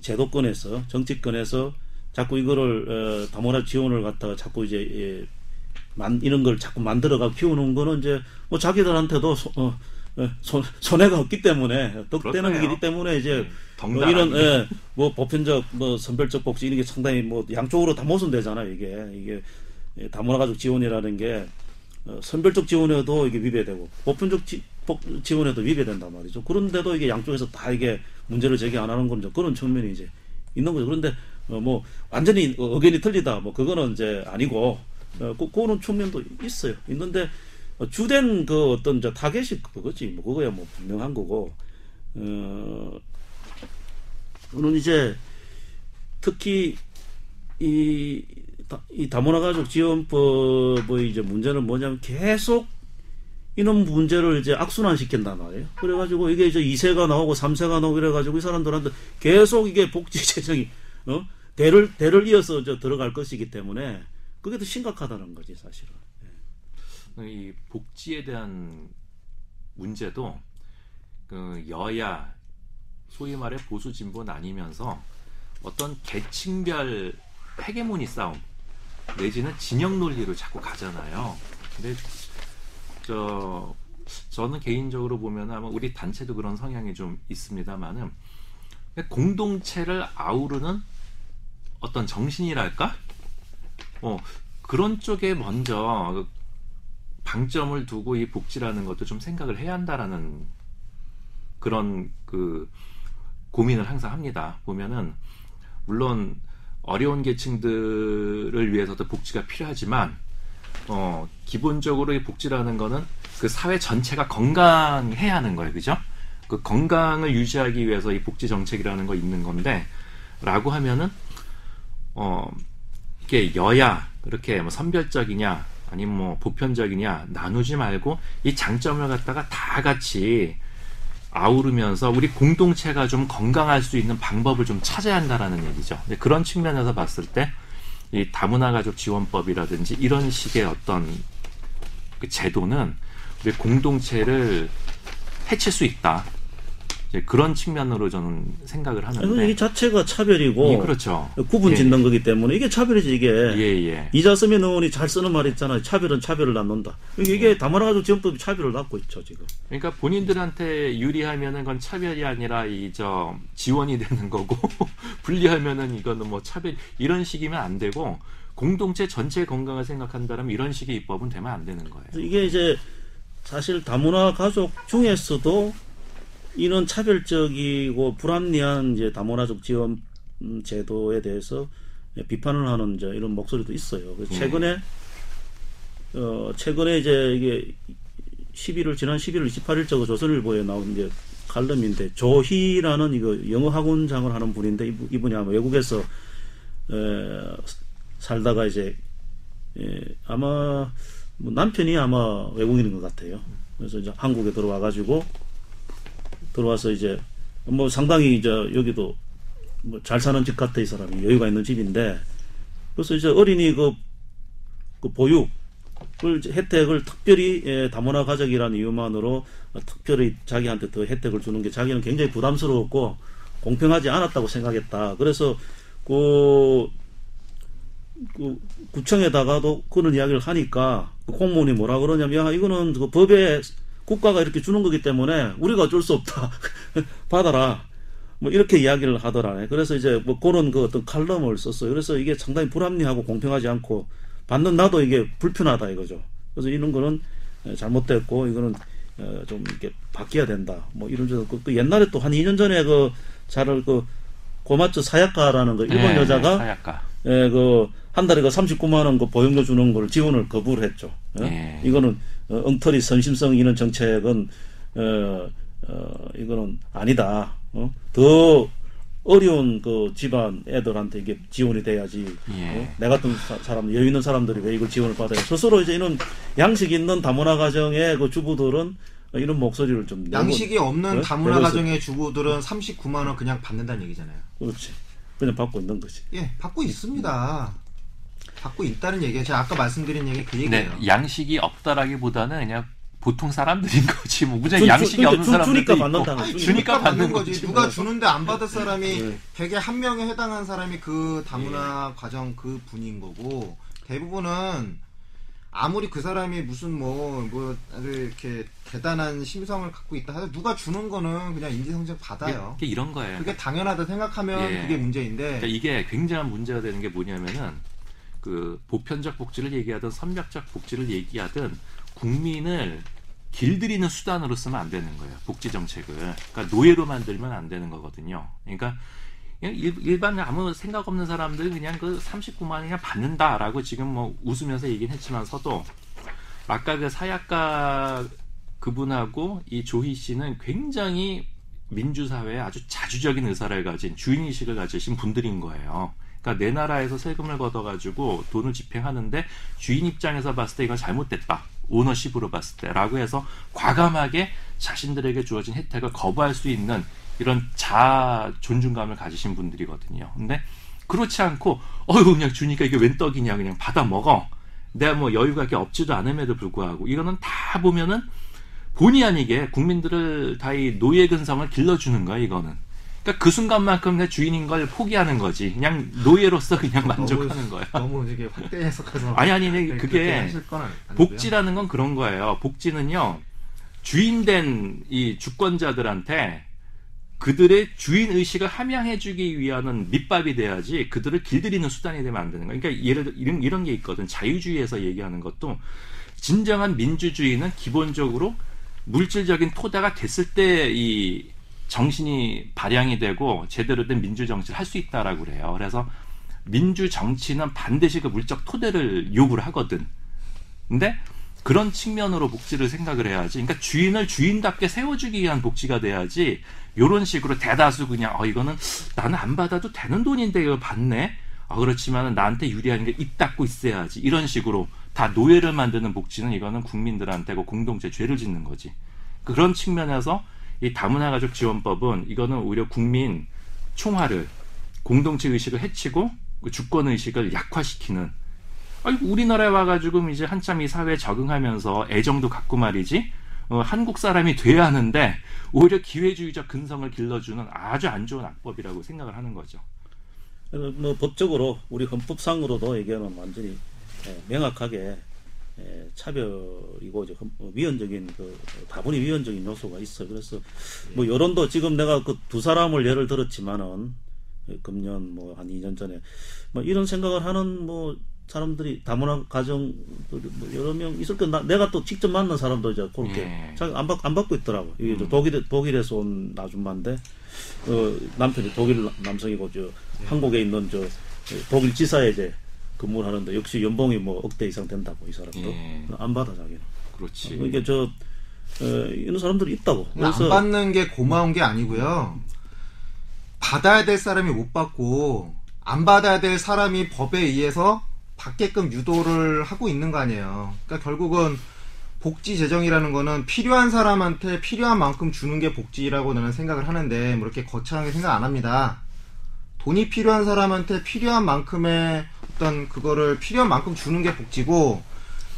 제도권에서 정치권에서 자꾸 이거를 다문화 지원을 갖다가 자꾸 이런 걸 자꾸 만들어가 키우는 거는 이제 뭐 자기들한테도 손해가 없기 때문에 덕되는 거기 때문에 이제 이런 보편적 선별적 복지 이런 게 상당히 양쪽으로 다 모순되잖아요. 이게 다문화 가족 지원이라는 게 선별적 지원에도 이게 위배되고 보편적 지원에도 위배된단 말이죠. 그런데도 이게 양쪽에서 다 이게 문제를 제기 안 하는 건 그런 측면이 이제 있는 거죠. 그런데 완전히 의견이 틀리다 그거는 이제 아니고 그런 측면도 있어요. 있는데 주된 어떤 타겟이 그거지 그거야 분명한 거고. 저는 이제 특히 이 다문화 가족 지원법의 이제 문제는 뭐냐면 계속 이런 문제를 이제 악순환 시킨단 말이에요. 그래가지고 이게 이제 2세가 나오고 3세가 나오고 이래가지고 이 사람들한테 계속 이게 복지 재정이 대를 이어서 들어갈 것이기 때문에 그게 더 심각하다는 거지 사실은. 이 복지에 대한 문제도 그 여야 소위 말해 보수 진보 나뉘면서 어떤 계층별 헤게모니 싸움 내지는 진영 논리로 자꾸 가잖아요. 근데 저는 개인적으로 보면 아마 우리 단체도 그런 성향이 좀 있습니다만은 공동체를 아우르는 어떤 정신이랄까? 그런 쪽에 먼저 방점을 두고 이 복지라는 것도 좀 생각을 해야 한다라는 그런 고민을 항상 합니다. 보면은 물론 어려운 계층들을 위해서도 복지가 필요하지만 기본적으로 이 복지라는 거는 그 사회 전체가 건강해야 하는 거예요. 그죠? 그 건강을 유지하기 위해서 이 복지 정책이라는 거 있는 건데, 라고 하면은 이게 여야 그렇게 선별적이냐 아니면 보편적이냐 나누지 말고 이 장점을 갖다가 다 같이 아우르면서 우리 공동체가 좀 건강할 수 있는 방법을 좀 찾아야 한다라는 얘기죠. 근데 그런 측면에서 봤을 때 이 다문화 가족 지원법이라든지 이런 식의 어떤 그 제도는 우리 공동체를 해칠 수 있다. 그런 측면으로 저는 생각을 하는데, 이 자체가 차별이고, 예, 그렇죠. 구분 짓는 거기 때문에 이게 차별이지. 이게 예. 이자스민 의원이 잘 쓰는 말 있잖아요. 차별은 차별을 낳는다. 이게 다문화 가족 지원법이 차별을 낳고 있죠 지금. 그러니까 본인들한테 유리하면은 건 차별이 아니라 지원이 되는 거고 불리하면은 이거는 차별, 이런 식이면 안 되고 공동체 전체의 건강을 생각한다면 이런 식의 입법은 되면 안 되는 거예요. 이게 이제 사실 다문화 가족 중에서도 이런 차별적이고 불합리한 이제 다문화적 지원 제도에 대해서 비판을 하는 이런 목소리도 있어요. 최근에 이제 이게 지난 11월 28일자고 조선일보에 나온 이제 칼럼인데, 조희라는 이거 영어 학원장을 하는 분인데 이분이 아마 외국에서 살다가 이제 아마 남편이 아마 외국인인 것 같아요. 그래서 이제 한국에 들어와서 이제 상당히 여기도 잘 사는 집 같아. 이 사람이 여유가 있는 집인데, 그래서 이제 어린이 그 보육 혜택을 특별히 다문화 가족이라는 이유만으로 특별히 자기한테 더 혜택을 주는 게 자기는 굉장히 부담스러웠고 공평하지 않았다고 생각했다. 그래서 그 구청에다가도 그런 이야기를 하니까 그 공무원이 뭐라 그러냐면, 야, 이거는 그 법에 국가가 이렇게 주는 거기 때문에 우리가 어쩔 수 없다. 받아라. 뭐 이렇게 이야기를 하더라. 그래서 이제 뭐 그런 그 어떤 칼럼을 썼어요. 그래서 이게 상당히 불합리하고 공평하지 않고 받는 나도 이게 불편하다 이거죠. 그래서 이런 거는 잘못됐고 이거는 좀 이렇게 바뀌어야 된다. 뭐 이런 또 옛날에 또 한 2년 전에 그 잘을 그 고마츠 사야카라는 그 일본 여자가 사야카. 그 한 달에 그 39만 원 그 보육료 주는 걸 지원을 거부를 했죠. 이거는 엉터리 선심성 있는 정책은 이거는 아니다. 더 어려운 그 집안 애들한테 이게 지원이 돼야지. 내 같은 사람, 여유 있는 사람들이 왜 이걸 지원을 받아요? 스스로 이제 이런 양식 있는 다문화 가정의 그 주부들은 이런 목소리를 좀 양식이 없는 다문화 가정의 주부들은 39만 원 그냥 받는다는 얘기잖아요. 그렇지. 그냥 받고 있는 거지. 예, 받고 있습니다. 받고 있다는 얘기예요. 제가 아까 말씀드린 얘기 그 얘기예요. 네, 양식이 없다라기보다는 그냥 보통 사람들인 거지. 뭐 무슨 양식이 없는 사람들도 있고. 주니까 받는 거지. 누가 주는데 안 받을 사람이 100에 1명에 해당한 사람이 그 다문화 가정 그 분인 거고, 대부분은 아무리 그 사람이 무슨 뭐 이렇게 대단한 심성을 갖고 있다 하더라도 누가 주는 거는 그냥 인지상정 받아요. 그게 이런 거예요. 그게 당연하다 생각하면 그게 문제인데. 그러니까 이게 굉장한 문제가 되는 게 뭐냐면은 그 보편적 복지를 얘기하든 선벽적 복지를 얘기하든 국민을 길들이는 수단으로 쓰면 안 되는 거예요. 복지 정책을. 그러니까 노예로 만들면 안 되는 거거든요. 그러니까 일반 아무 생각 없는 사람들 그냥 그 39만 원 그냥 받는다라고 지금 뭐 웃으면서 얘기는 했지만서도 아까 그 사약가 그분하고 이 조희 씨는 굉장히 민주사회에 아주 자주적인 의사를 가진 주인의식을 가지신 분들인 거예요. 그러니까 내 나라에서 세금을 걷어가지고 돈을 집행하는데 주인 입장에서 봤을 때 이건 잘못됐다. 오너십으로 봤을 때라고 해서 과감하게 자신들에게 주어진 혜택을 거부할 수 있는 이런 자아 존중감을 가지신 분들이거든요. 근데 그렇지 않고 그냥 주니까 이게 웬 떡이냐 그냥 받아 먹어. 내가 뭐 여유가 이렇게 없지도 않음에도 불구하고 이거는 다 보면은 본의 아니게 국민들을 다 이 노예 근성을 길러주는 거야 이거는. 그러니까 그 순간만큼 내 주인인 걸 포기하는 거지. 그냥 노예로서 그냥 만족하는 거야. 너무 이게 확대 해석해서. 아니 그게 복지라는 건 그런 거예요. 복지는요 주인된 이 주권자들한테 그들의 주인 의식을 함양해주기 위한 밑밥이 돼야지 그들을 길들이는 수단이 되면 안 되는 거예요. 그러니까 예를 들어 이런 게 있거든. 자유주의에서 얘기하는 것도 진정한 민주주의는 기본적으로 물질적인 토대가 됐을 때 이 정신이 발양이 되고 제대로 된 민주 정치를 할 수 있다라고 그래요. 그래서 민주 정치는 반드시 그 물적 토대를 요구를 하거든. 근데 그런 측면으로 복지를 생각을 해야지. 그러니까 주인을 주인답게 세워주기 위한 복지가 돼야지. 이런 식으로 대다수 그냥 이거는 나는 안 받아도 되는 돈인데 이거 받네. 그렇지만 나한테 유리한 게 입 닫고 있어야지. 이런 식으로 다 노예를 만드는 복지는 이거는 국민들한테 공동체 죄를 짓는 거지. 그런 측면에서 이 다문화 가족 지원법은 이거는 오히려 국민 총화를 공동체 의식을 해치고 주권 의식을 약화시키는. 우리나라에 와가지고 이제 한참 이 사회에 적응하면서 애정도 갖고 말이지. 한국 사람이 돼야 하는데 오히려 기회주의적 근성을 길러주는 아주 안 좋은 악법이라고 생각을 하는 거죠. 뭐 법적으로 우리 헌법상으로도 이게는 완전히 명확하게 차별이고 이제 위헌적인 다분히 위헌적인 요소가 있어. 그래서 뭐 여론도 지금 내가 그 두 사람을 예를 들었지만은 금년 뭐 한 2년 전에 뭐 이런 생각을 하는 뭐 사람들이 다문화 가정들이 뭐 여러 명 있을 거 내가 또 직접 만난 사람도 이제 그렇게 안 받고 있더라고. 이게 독일에서 온 아줌마인데 남편이 독일 남성이고 한국에 있는 독일 지사에 이제 근무를 하는데 역시 연봉이 뭐 억대 이상 된다고 이 사람도 안 받아 자기는. 그렇지. 이게 이런 사람들이 있다고. 그래서 안 받는 게 고마운 게 아니고요. 받아야 될 사람이 못 받고 안 받아야 될 사람이 법에 의해서 받게끔 유도를 하고 있는 거 아니에요. 그러니까 결국은 복지 재정이라는 거는 필요한 사람한테 필요한 만큼 주는 게 복지라고 나는 생각을 하는데 뭐 이렇게 거창하게 생각 안 합니다. 돈이 필요한 사람한테 필요한 만큼의 어떤 그거를 필요한 만큼 주는 게 복지고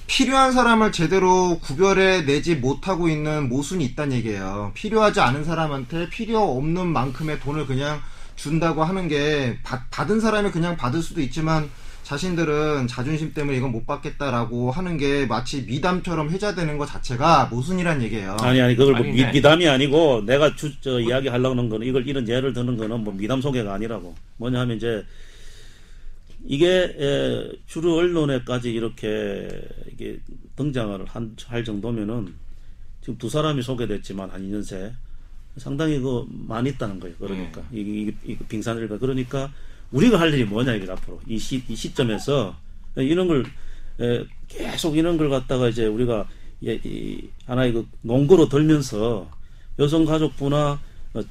필요한 사람을 제대로 구별해 내지 못하고 있는 모순이 있다는 얘기예요. 필요하지 않은 사람한테 필요 없는 만큼의 돈을 그냥 준다고 하는 게 받은 사람이 그냥 받을 수도 있지만 자신들은 자존심 때문에 이건 못 받겠다라고 하는 게 마치 미담처럼 회자되는 것 자체가 모순이란 얘기예요. 아니 그걸 뭐 미담이 아니고 내가 이야기하려고 하는 거는 이런 예를 드는 거는 뭐 미담 소개가 아니라고. 뭐냐 하면 이제 이게 주류 언론에까지 이렇게 이게 등장을 할 정도면은 지금 두 사람이 소개됐지만 한 2년 새 상당히 많이 있다는 거예요. 그러니까 이 빙산일가 그러니까 우리가 할 일이 뭐냐 이게 앞으로 이 시점에서 이런 걸 계속 이런 걸 갖다가 이제 우리가 하나의 그 농고로 들면서 여성가족부나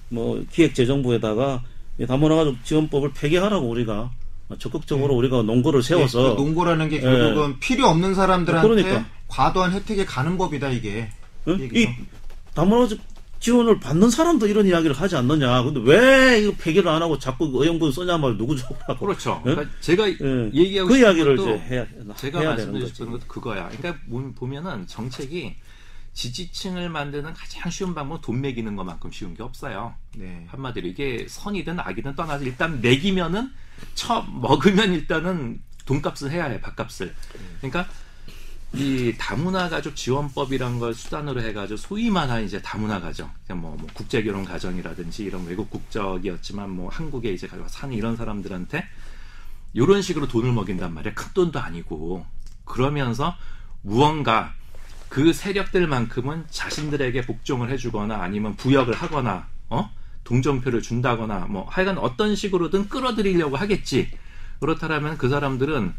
뭐 기획재정부에다가 다문화가족 지원법을 폐기하라고 우리가 적극적으로 우리가 농고를 세워서 그 농고라는 게 결국은 필요 없는 사람들한테 그러니까. 과도한 혜택이 가는 법이다 이게. 이 다문화가족 지원을 받는 사람도 이런 이야기를 하지 않느냐. 근데 왜 이거 폐기를 안 하고 자꾸 의원분 쓰냐 말 누구 좋으라고. 그렇죠. 그러니까 제가 얘기하고 그 이야기를 이제 제가 말씀드리고 싶은 것도 그거야. 그러니까 보면은 정책이 지지층을 만드는 가장 쉬운 방법은 돈 매기는 것만큼 쉬운 게 없어요. 네. 한마디로 이게 선이든 악이든 떠나서 일단 매기면은 먹으면 일단은 돈값을 해야 해, 밥값을. 그러니까 이 다문화 가족 지원법이란 걸 수단으로 해가지고 소위 말하는 이제 다문화 가정, 뭐 국제 결혼 가정이라든지 이런 외국 국적이었지만 뭐 한국에 이제 가서 사는 이런 사람들한테 이런 식으로 돈을 먹인단 말이야. 큰 돈도 아니고. 그러면서 무언가 그 세력들만큼은 자신들에게 복종을 해주거나 아니면 부역을 하거나 동정표를 준다거나 뭐 하여간 어떤 식으로든 끌어들이려고 하겠지. 그렇다면 그 사람들은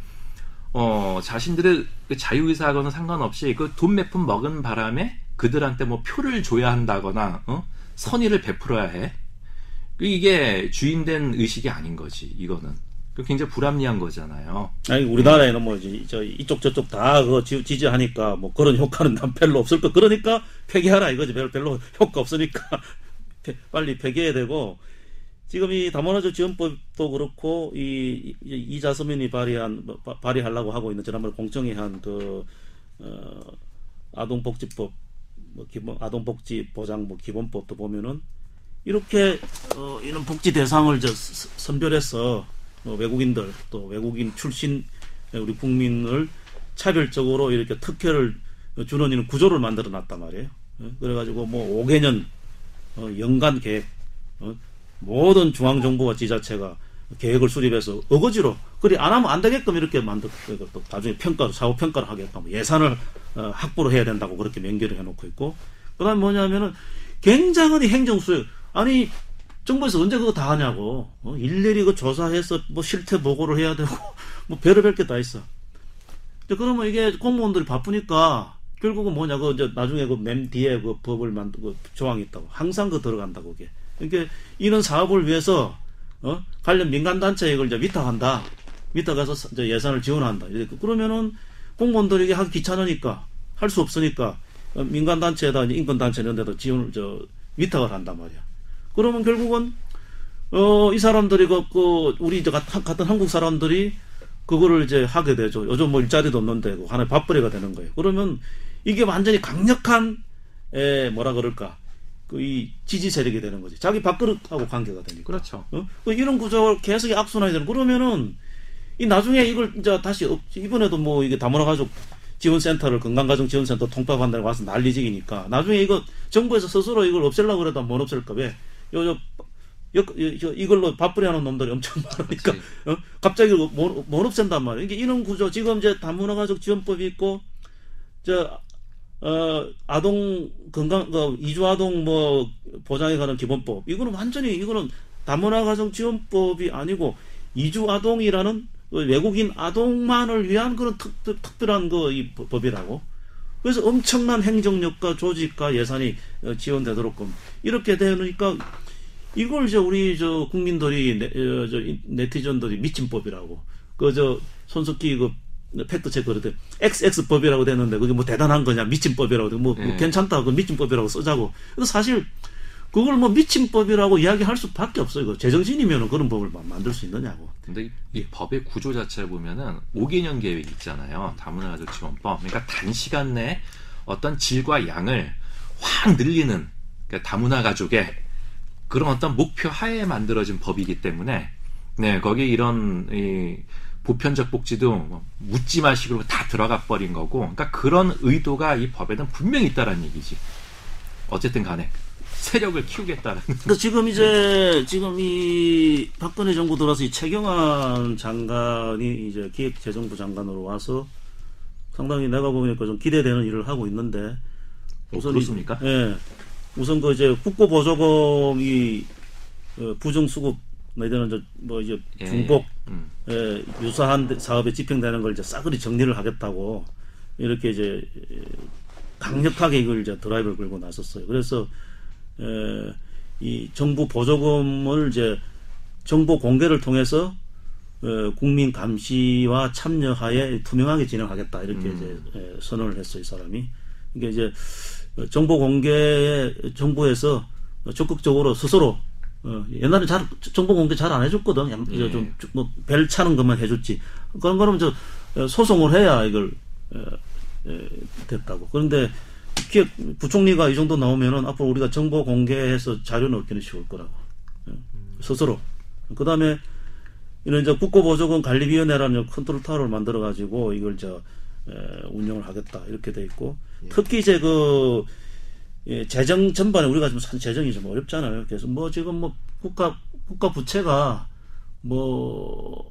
자신들의 자유의사하고는 상관없이 그 돈 몇 푼 먹은 바람에 그들한테 뭐 표를 줘야 한다거나 선의를 베풀어야 해. 이게 주인된 의식이 아닌 거지. 이거는 굉장히 불합리한 거잖아요. 아니 우리나라에는 뭐 이쪽 저쪽 다 그거 지지하니까 뭐 그런 효과는 난 별로 없을 거. 그러니까 폐기하라 이거지. 별로 효과 없으니까 빨리 폐기해야 되고. 지금 이 다문화적 지원법도 그렇고 이자서민이 발의하려고 하고 있는 지난번에 공청회 한 그 아동복지법 아동복지 보장 기본법도 보면은 이렇게 이런 복지 대상을 선별해서 외국인들 또 외국인 출신 우리 국민을 차별적으로 이렇게 특혜를 주는 이런 구조를 만들어 놨단 말이에요. 그래가지고 뭐 5개년 연간 계획 모든 중앙정부와 지자체가 계획을 수립해서 어거지로 그리 안 하면 안 되게끔 이렇게 만들고 또 나중에 사후 평가를 하게끔 예산을 확보를 해야 된다고 그렇게 명기를 해놓고 있고 그다음 뭐냐면은 굉장한 행정수행 아니 정부에서 언제 그거 다 하냐고 일일이 그 조사해서 뭐 실태 보고를 해야 되고 뭐 별의별 게 다 있어. 그러면 이게 공무원들이 바쁘니까 결국은 뭐냐 그 이제 나중에 그 맨 뒤에 그 법을 만들고 조항이 있다고 항상 그 들어간다고 그게. 그러니까 이런 사업을 위해서 관련 민간단체에 이걸 이제 위탁한다. 위탁해서 이제 예산을 지원한다. 그러면은 공무원들에게 하기 귀찮으니까 할 수 없으니까 민간단체에다 인권단체 이런 데도 지원을 위탁을 한단 말이야. 그러면 결국은 이 사람들이 우리 같은 한국 사람들이 그거를 이제 하게 되죠. 요즘 뭐 일자리도 없는데 하나의 밥벌이가 되는 거예요. 그러면 이게 완전히 강력한 뭐라 그럴까? 이 지지 세력이 되는 거지. 자기 밥그릇하고 관계가 되니까. 그렇죠. 이런 구조를 계속 악순환이 되는. 그러면은 이 나중에 이걸 이제 다시 이번에도 뭐 이게 다문화 가족 지원센터를 건강가정 지원센터 통합한다고 와서 난리지기니까 나중에 이거 정부에서 스스로 이걸 없애려고 그래도 못 없앨까 왜? 이걸로 밥벌이하는 놈들이 엄청 많으니까 갑자기 못 없앤단 말이에요. 이게 이런 구조 지금 이제 다문화 가족 지원법이 있고 아동 건강 이주 아동 뭐 보장에 관한 기본법 이거는 완전히 이거는 다문화 가정 지원법이 아니고 이주 아동이라는 외국인 아동만을 위한 그런 특별한 이 법이라고. 그래서 엄청난 행정력과 조직과 예산이 지원되도록끔 이렇게 되니까 이걸 이제 우리 국민들이 네티즌들이 미친법이라고 손석희 팩트 체크 그럴 때 XX법이라고 되는데 그게 뭐 대단한 거냐 미친법이라고 뭐 괜찮다 그 미친법이라고 쓰자고. 그래서 사실 그걸 뭐 미친법이라고 이야기할 수밖에 없어요. 이거 제정신이면 그런 법을 만들 수 있느냐고. 근데 이 법의 구조 자체를 보면은 5개년 계획 있잖아요. 다문화가족 지원법. 그러니까 단시간 내에 어떤 질과 양을 확 늘리는, 그러니까 다문화 가족의 그런 어떤 목표 하에 만들어진 법이기 때문에, 네, 거기에 이런 보편적 복지도 묻지마식으로 다 들어가 버린 거고, 그러니까 그런 의도가 이 법에는 분명히 있다라는 얘기지. 어쨌든 간에 세력을 키우겠다는. 그러니까 지금 지금 이 박근혜 정부 들어서 이 최경환 장관이 이제 기획재정부 장관으로 와서 상당히 내가 보니까 좀 기대되는 일을 하고 있는데, 우선 그렇습니까? 예, 우선 그 이제 국고보조금이 부정수급 내지는 뭐 이제 중복 유사한 사업에 집행되는 걸 이제 싸그리 정리를 하겠다고 이렇게 이제 강력하게 이걸 이제 드라이브를 끌고 나섰어요. 그래서 이 정부 보조금을 이제 정보 공개를 통해서 국민 감시와 참여하에 투명하게 진행하겠다 이렇게 이제 선언을 했어요, 이 사람이. 이게 이제 정보 공개 정부에서 적극적으로 스스로 옛날에 정보 공개 잘 안 해줬거든. 좀 뭐 벨 차는 것만 해줬지. 그런 거는 저 소송을 해야 이걸 됐다고. 그런데 기획 부총리가 이 정도 나오면은 앞으로 우리가 정보 공개해서 자료 넣기는 쉬울 거라고. 스스로. 그 다음에 이런 이제 국고보조금 관리위원회라는 컨트롤 타워를 만들어 가지고 이걸 운영을 하겠다 이렇게 돼 있고, 특히 이제 그 재정 전반에 우리가 지금 재정이 좀 어렵잖아요. 그래서 뭐 지금 뭐 국가 부채가 뭐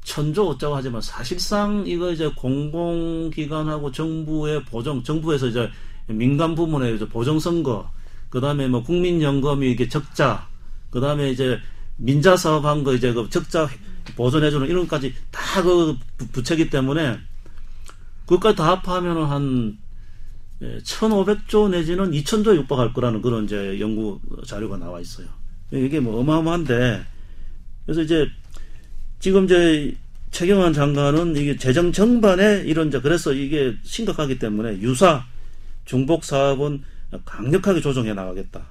1000조 어쩌고 하지만 사실상 이거 이제 공공기관하고 정부의 정부에서 이제 민간 부문의 이제 보정선거, 그 다음에 뭐 국민연금이 이게 적자, 그 다음에 이제 민자사업한 거 이제 그 적자 보전해주는 이런 것까지 다 그 부채기 때문에 그것까지 다 합하면은 한 1,500조 내지는 2,000조에 육박할 거라는 그런 이제 연구 자료가 나와 있어요. 이게 뭐 어마어마한데, 그래서 이제 지금 이제 최경환 장관은 이게 재정 정반에 이런 이제 그래서 이게 심각하기 때문에 유사 중복 사업은 강력하게 조정해 나가겠다.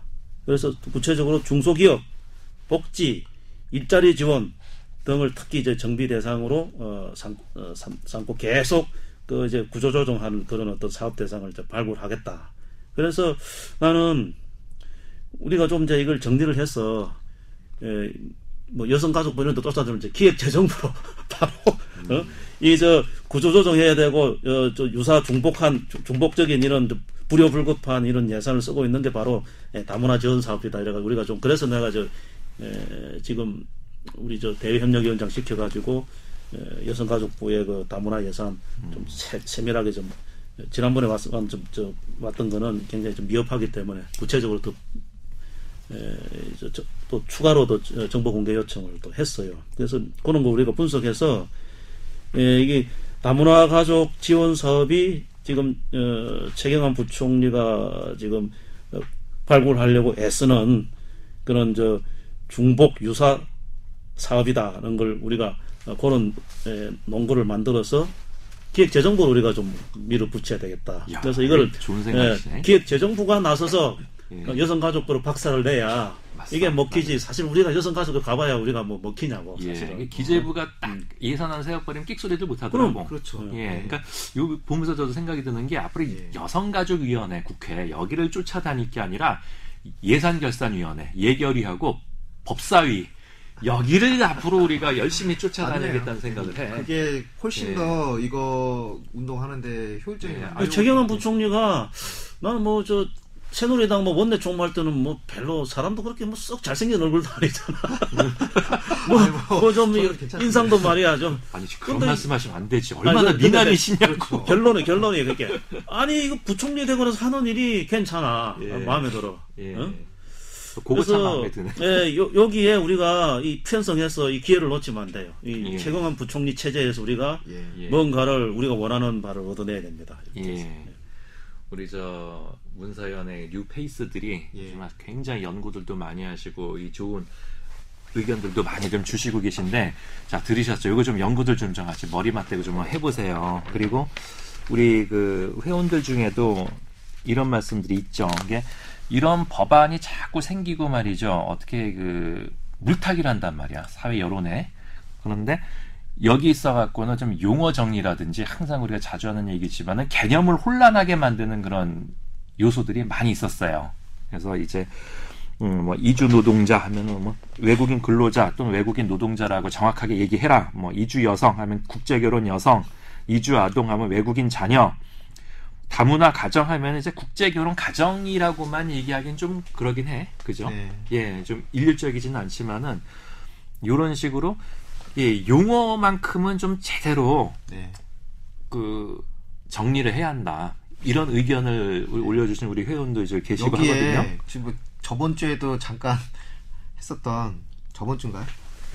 그래서 구체적으로 중소기업, 복지, 일자리 지원 등을 특히 이제 정비 대상으로 삼고 계속 그 이제 구조조정하는 그런 어떤 사업 대상을 이제 발굴하겠다. 그래서 나는 우리가 좀 이제 이걸 정리를 해서 뭐 여성가족부 이런 데 쫓아주면 이제 기획재정부로 바로 이 구조조정해야 되고 저 유사 중복적인 이런 불효불급한 이런 예산을 쓰고 있는 게 바로 다문화 지원 사업이다. 이래가 우리가 좀 그래서 내가 지금 우리 대외협력위원장 시켜가지고 여성가족부의 그 다문화 예산 좀 세밀하게 좀 지난번에 왔던 거는 굉장히 좀 미흡하기 때문에 구체적으로 또 추가로 정보 공개 요청을 또 했어요. 그래서 그런 거 우리가 분석해서 이게 다문화 가족 지원 사업이 지금 최경환 부총리가 지금 발굴하려고 애쓰는 그런 중복 유사 사업이다라는 걸 우리가 그런 논거를 만들어서 기획재정부를 우리가 좀 밀어붙여야 되겠다. 야, 그래서 이걸 좋은 생각이시네. 기획재정부가 나서서 여성가족부로 박살을 내야 맞습니다. 이게 먹히지. 사실 우리가 여성가족을 가봐야 우리가 뭐 먹히냐고. 사실은. 기재부가 딱 예산안 세워버리면 끽소리도 못하더라고. 그렇죠. 그러니까 요 보면서 저도 생각이 드는 게 앞으로 여성가족위원회 국회 여기를 쫓아다닐 게 아니라 예산결산위원회, 예결위하고 법사위 여기를 앞으로 우리가 열심히 쫓아다니겠다는 생각을 해. 그게 훨씬 더 이거 운동하는데 효율적이에요. 최경환 부총리가 나는 뭐 새누리당 뭐 원내 총무할 때는 뭐 별로 사람도 그렇게 뭐 썩 잘생긴 얼굴도 아니잖아. 뭐 좀 인상도 말이야 좀. 아니 그런 말씀하시면 안 되지. 얼마나 미남이시냐고. 결론이 그렇게. 아니 이거 부총리 되고 나서 하는 일이 괜찮아. 마음에 들어. 응? 그거 참 마음에 드네. 여기에 우리가 이 편성해서 이 기회를 놓치면 안 돼요. 이 최경환 부총리 체제에서 우리가 뭔가를 우리가 원하는 바를 얻어내야 됩니다. 우리 문사연의 뉴페이스들이 정말 굉장히 연구들도 많이 하시고 이 좋은 의견들도 많이 좀 주시고 계신데, 자 들으셨죠? 이거 좀 연구들 좀 같이 머리 맞대고 좀 해보세요. 그리고 우리 그 회원들 중에도 이런 말씀들이 있죠. 이게 이런 법안이 자꾸 생기고 말이죠. 어떻게 그 물타기를 한단 말이야. 사회 여론에. 그런데 여기 있어갖고는 좀 용어 정리라든지 항상 우리가 자주 하는 얘기지만은 개념을 혼란하게 만드는 그런 요소들이 많이 있었어요. 그래서 이제 뭐 이주 노동자 하면은 뭐 외국인 근로자 또는 외국인 노동자라고 정확하게 얘기해라. 뭐 이주 여성 하면 국제결혼 여성, 이주 아동 하면 외국인 자녀, 다문화 가정 하면 이제 국제결혼 가정이라고만 얘기하기는 좀 그러긴 해. 그죠? 네. 예, 좀 일률적이진 않지만은 이런 식으로 예, 용어만큼은 좀 제대로 네. 그 정리를 해야 한다. 이런 의견을 올려주신 우리 회원도 이제 계시고 하거든요. 지금 뭐 저번 주에도 잠깐 했었던 저번 주인가요?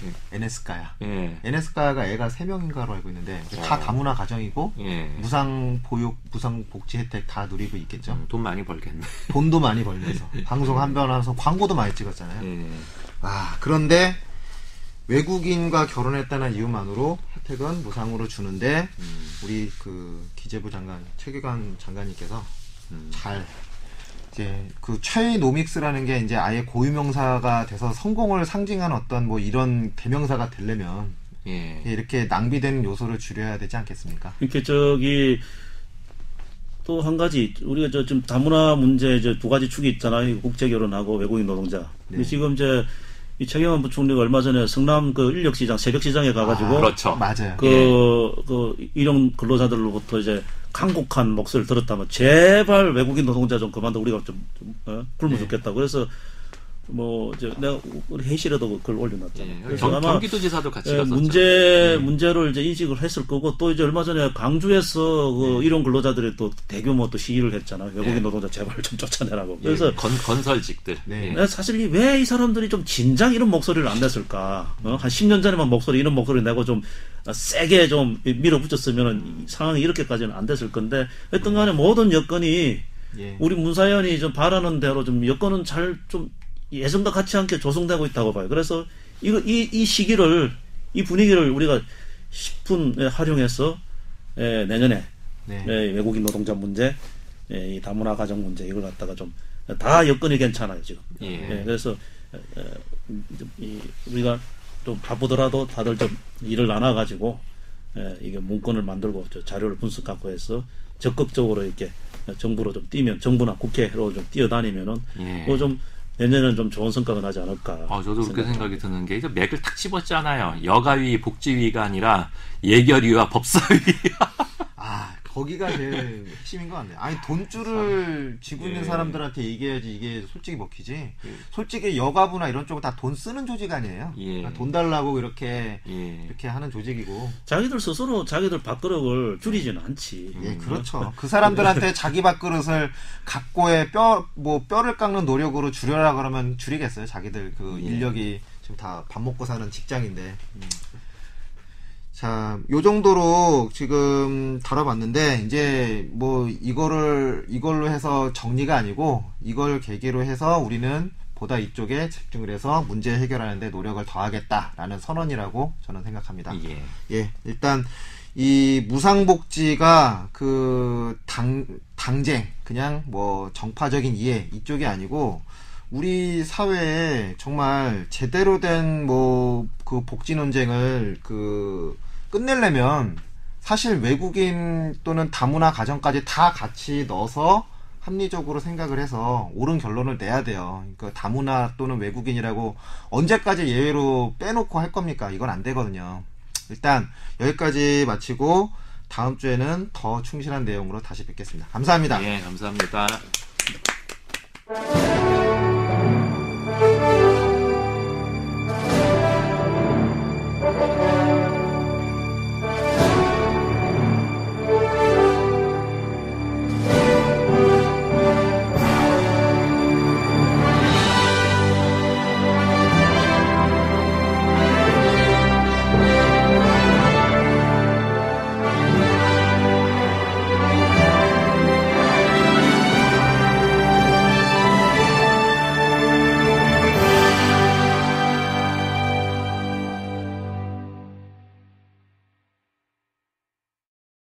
네. NS가야. 예. NS가야가 애가 3명인가로 알고 있는데 다 다문화 가정이고 예. 무상 보육, 무상 복지 혜택 다 누리고 있겠죠. 돈 많이 벌겠네. 돈도 많이 벌면서 방송 한 번 하면서 광고도 많이 찍었잖아요. 예. 아 그런데 외국인과 결혼했다는 이유만으로 혜택은 무상으로 주는데 우리 그 기재부 장관 최규관 장관님께서 잘 이제 그 최노믹스라는 게 이제 아예 고유명사가 돼서 성공을 상징하는 어떤 뭐 이런 대명사가 되려면 예. 이렇게 낭비되는 요소를 줄여야 되지 않겠습니까? 이렇게 저기 또 한 가지 우리가 저 지금 다문화 문제 이제 두 가지 축이 있잖아요. 국제 결혼하고 외국인 노동자. 네. 근데 지금 이제 이 최경환 부총리가 얼마 전에 성남 그 인력시장 새벽시장에 가가지고 그렇죠. 맞아요. 그 일용 근로자들로부터 이제 강곡한 목소리를 들었다면 제발 외국인 노동자 좀 그만둬 우리가 좀 굶어 죽겠다고. 그래서 뭐 이제 내가 우리 회의실에도 그걸 올려놨잖아요. 그래서 아마 경기도지사도 같이 갔었죠. 문제를 이제 인식을 했을 거고 또 이제 얼마 전에 강주에서 그 일용 근로자들이 또 대규모 또 시위를 했잖아요. 외국인 노동자 제발 좀 쫓아내라고. 그래서 건설직들. 사실 왜 이 사람들이 좀 진작 이런 목소리를 안 냈을까? 한 10년 전에만 이런 목소리 내고 좀 세게 좀 밀어붙였으면 상황이 이렇게까지는 안 됐을 건데 하여튼간에 모든 여건이 우리 문사위원이 좀 바라는 대로 좀 여건은 잘 좀 예전과 같지 않게 조성되고 있다고 봐요. 그래서 이 시기를 이 분위기를 우리가 10분 활용해서 내년에 외국인 노동자 문제, 이 다문화 가정 문제 이걸 갖다가 좀 다 여건이 괜찮아요 지금. 그래서 우리가 좀 바쁘더라도 다들 좀 일을 나눠가지고 이게 문건을 만들고 자료를 분석하고 해서 적극적으로 이렇게 정부로 좀 뛰면 정부나 국회로 좀 뛰어다니면은 뭐 좀 내년에는 좀 좋은 성과가 나지 않을까. 저도 그렇게 생각이 드는 게, 이제 맥을 탁 집었잖아요. 여가위, 복지위가 아니라 예결위와 법사위. 거기가 제일 핵심인 것 같네요. 아니, 돈줄을 쥐고 있는 사람들한테 얘기해야지 이게 솔직히 먹히지. 솔직히 여가부나 이런 쪽은 다 돈 쓰는 조직 아니에요. 그러니까 돈 달라고 이렇게 하는 조직이고. 자기들 스스로 자기들 밥그릇을 줄이지는 않지. 그렇죠. 그 사람들한테 자기 밥그릇을 각고의 뼈를 깎는 노력으로 줄여라 그러면 줄이겠어요. 자기들 그 인력이 지금 다 밥 먹고 사는 직장인데. 자, 요 정도로 지금 다뤄봤는데, 이제 뭐 이걸로 해서 정리가 아니고, 이걸 계기로 해서 우리는 보다 이쪽에 집중을 해서 문제 해결하는데 노력을 더하겠다라는 선언이라고 저는 생각합니다. 일단 이 무상복지가 그 당쟁, 그냥 뭐 정파적인 이해 이쪽이 아니고, 우리 사회에 정말 제대로 된 뭐 그 복지 논쟁을 끝내려면 사실 외국인 또는 다문화 가정까지 다 같이 넣어서 합리적으로 생각을 해서 옳은 결론을 내야 돼요. 그러니까 다문화 또는 외국인이라고 언제까지 예외로 빼놓고 할 겁니까? 이건 안 되거든요. 일단 여기까지 마치고 다음 주에는 더 충실한 내용으로 다시 뵙겠습니다. 감사합니다. 감사합니다.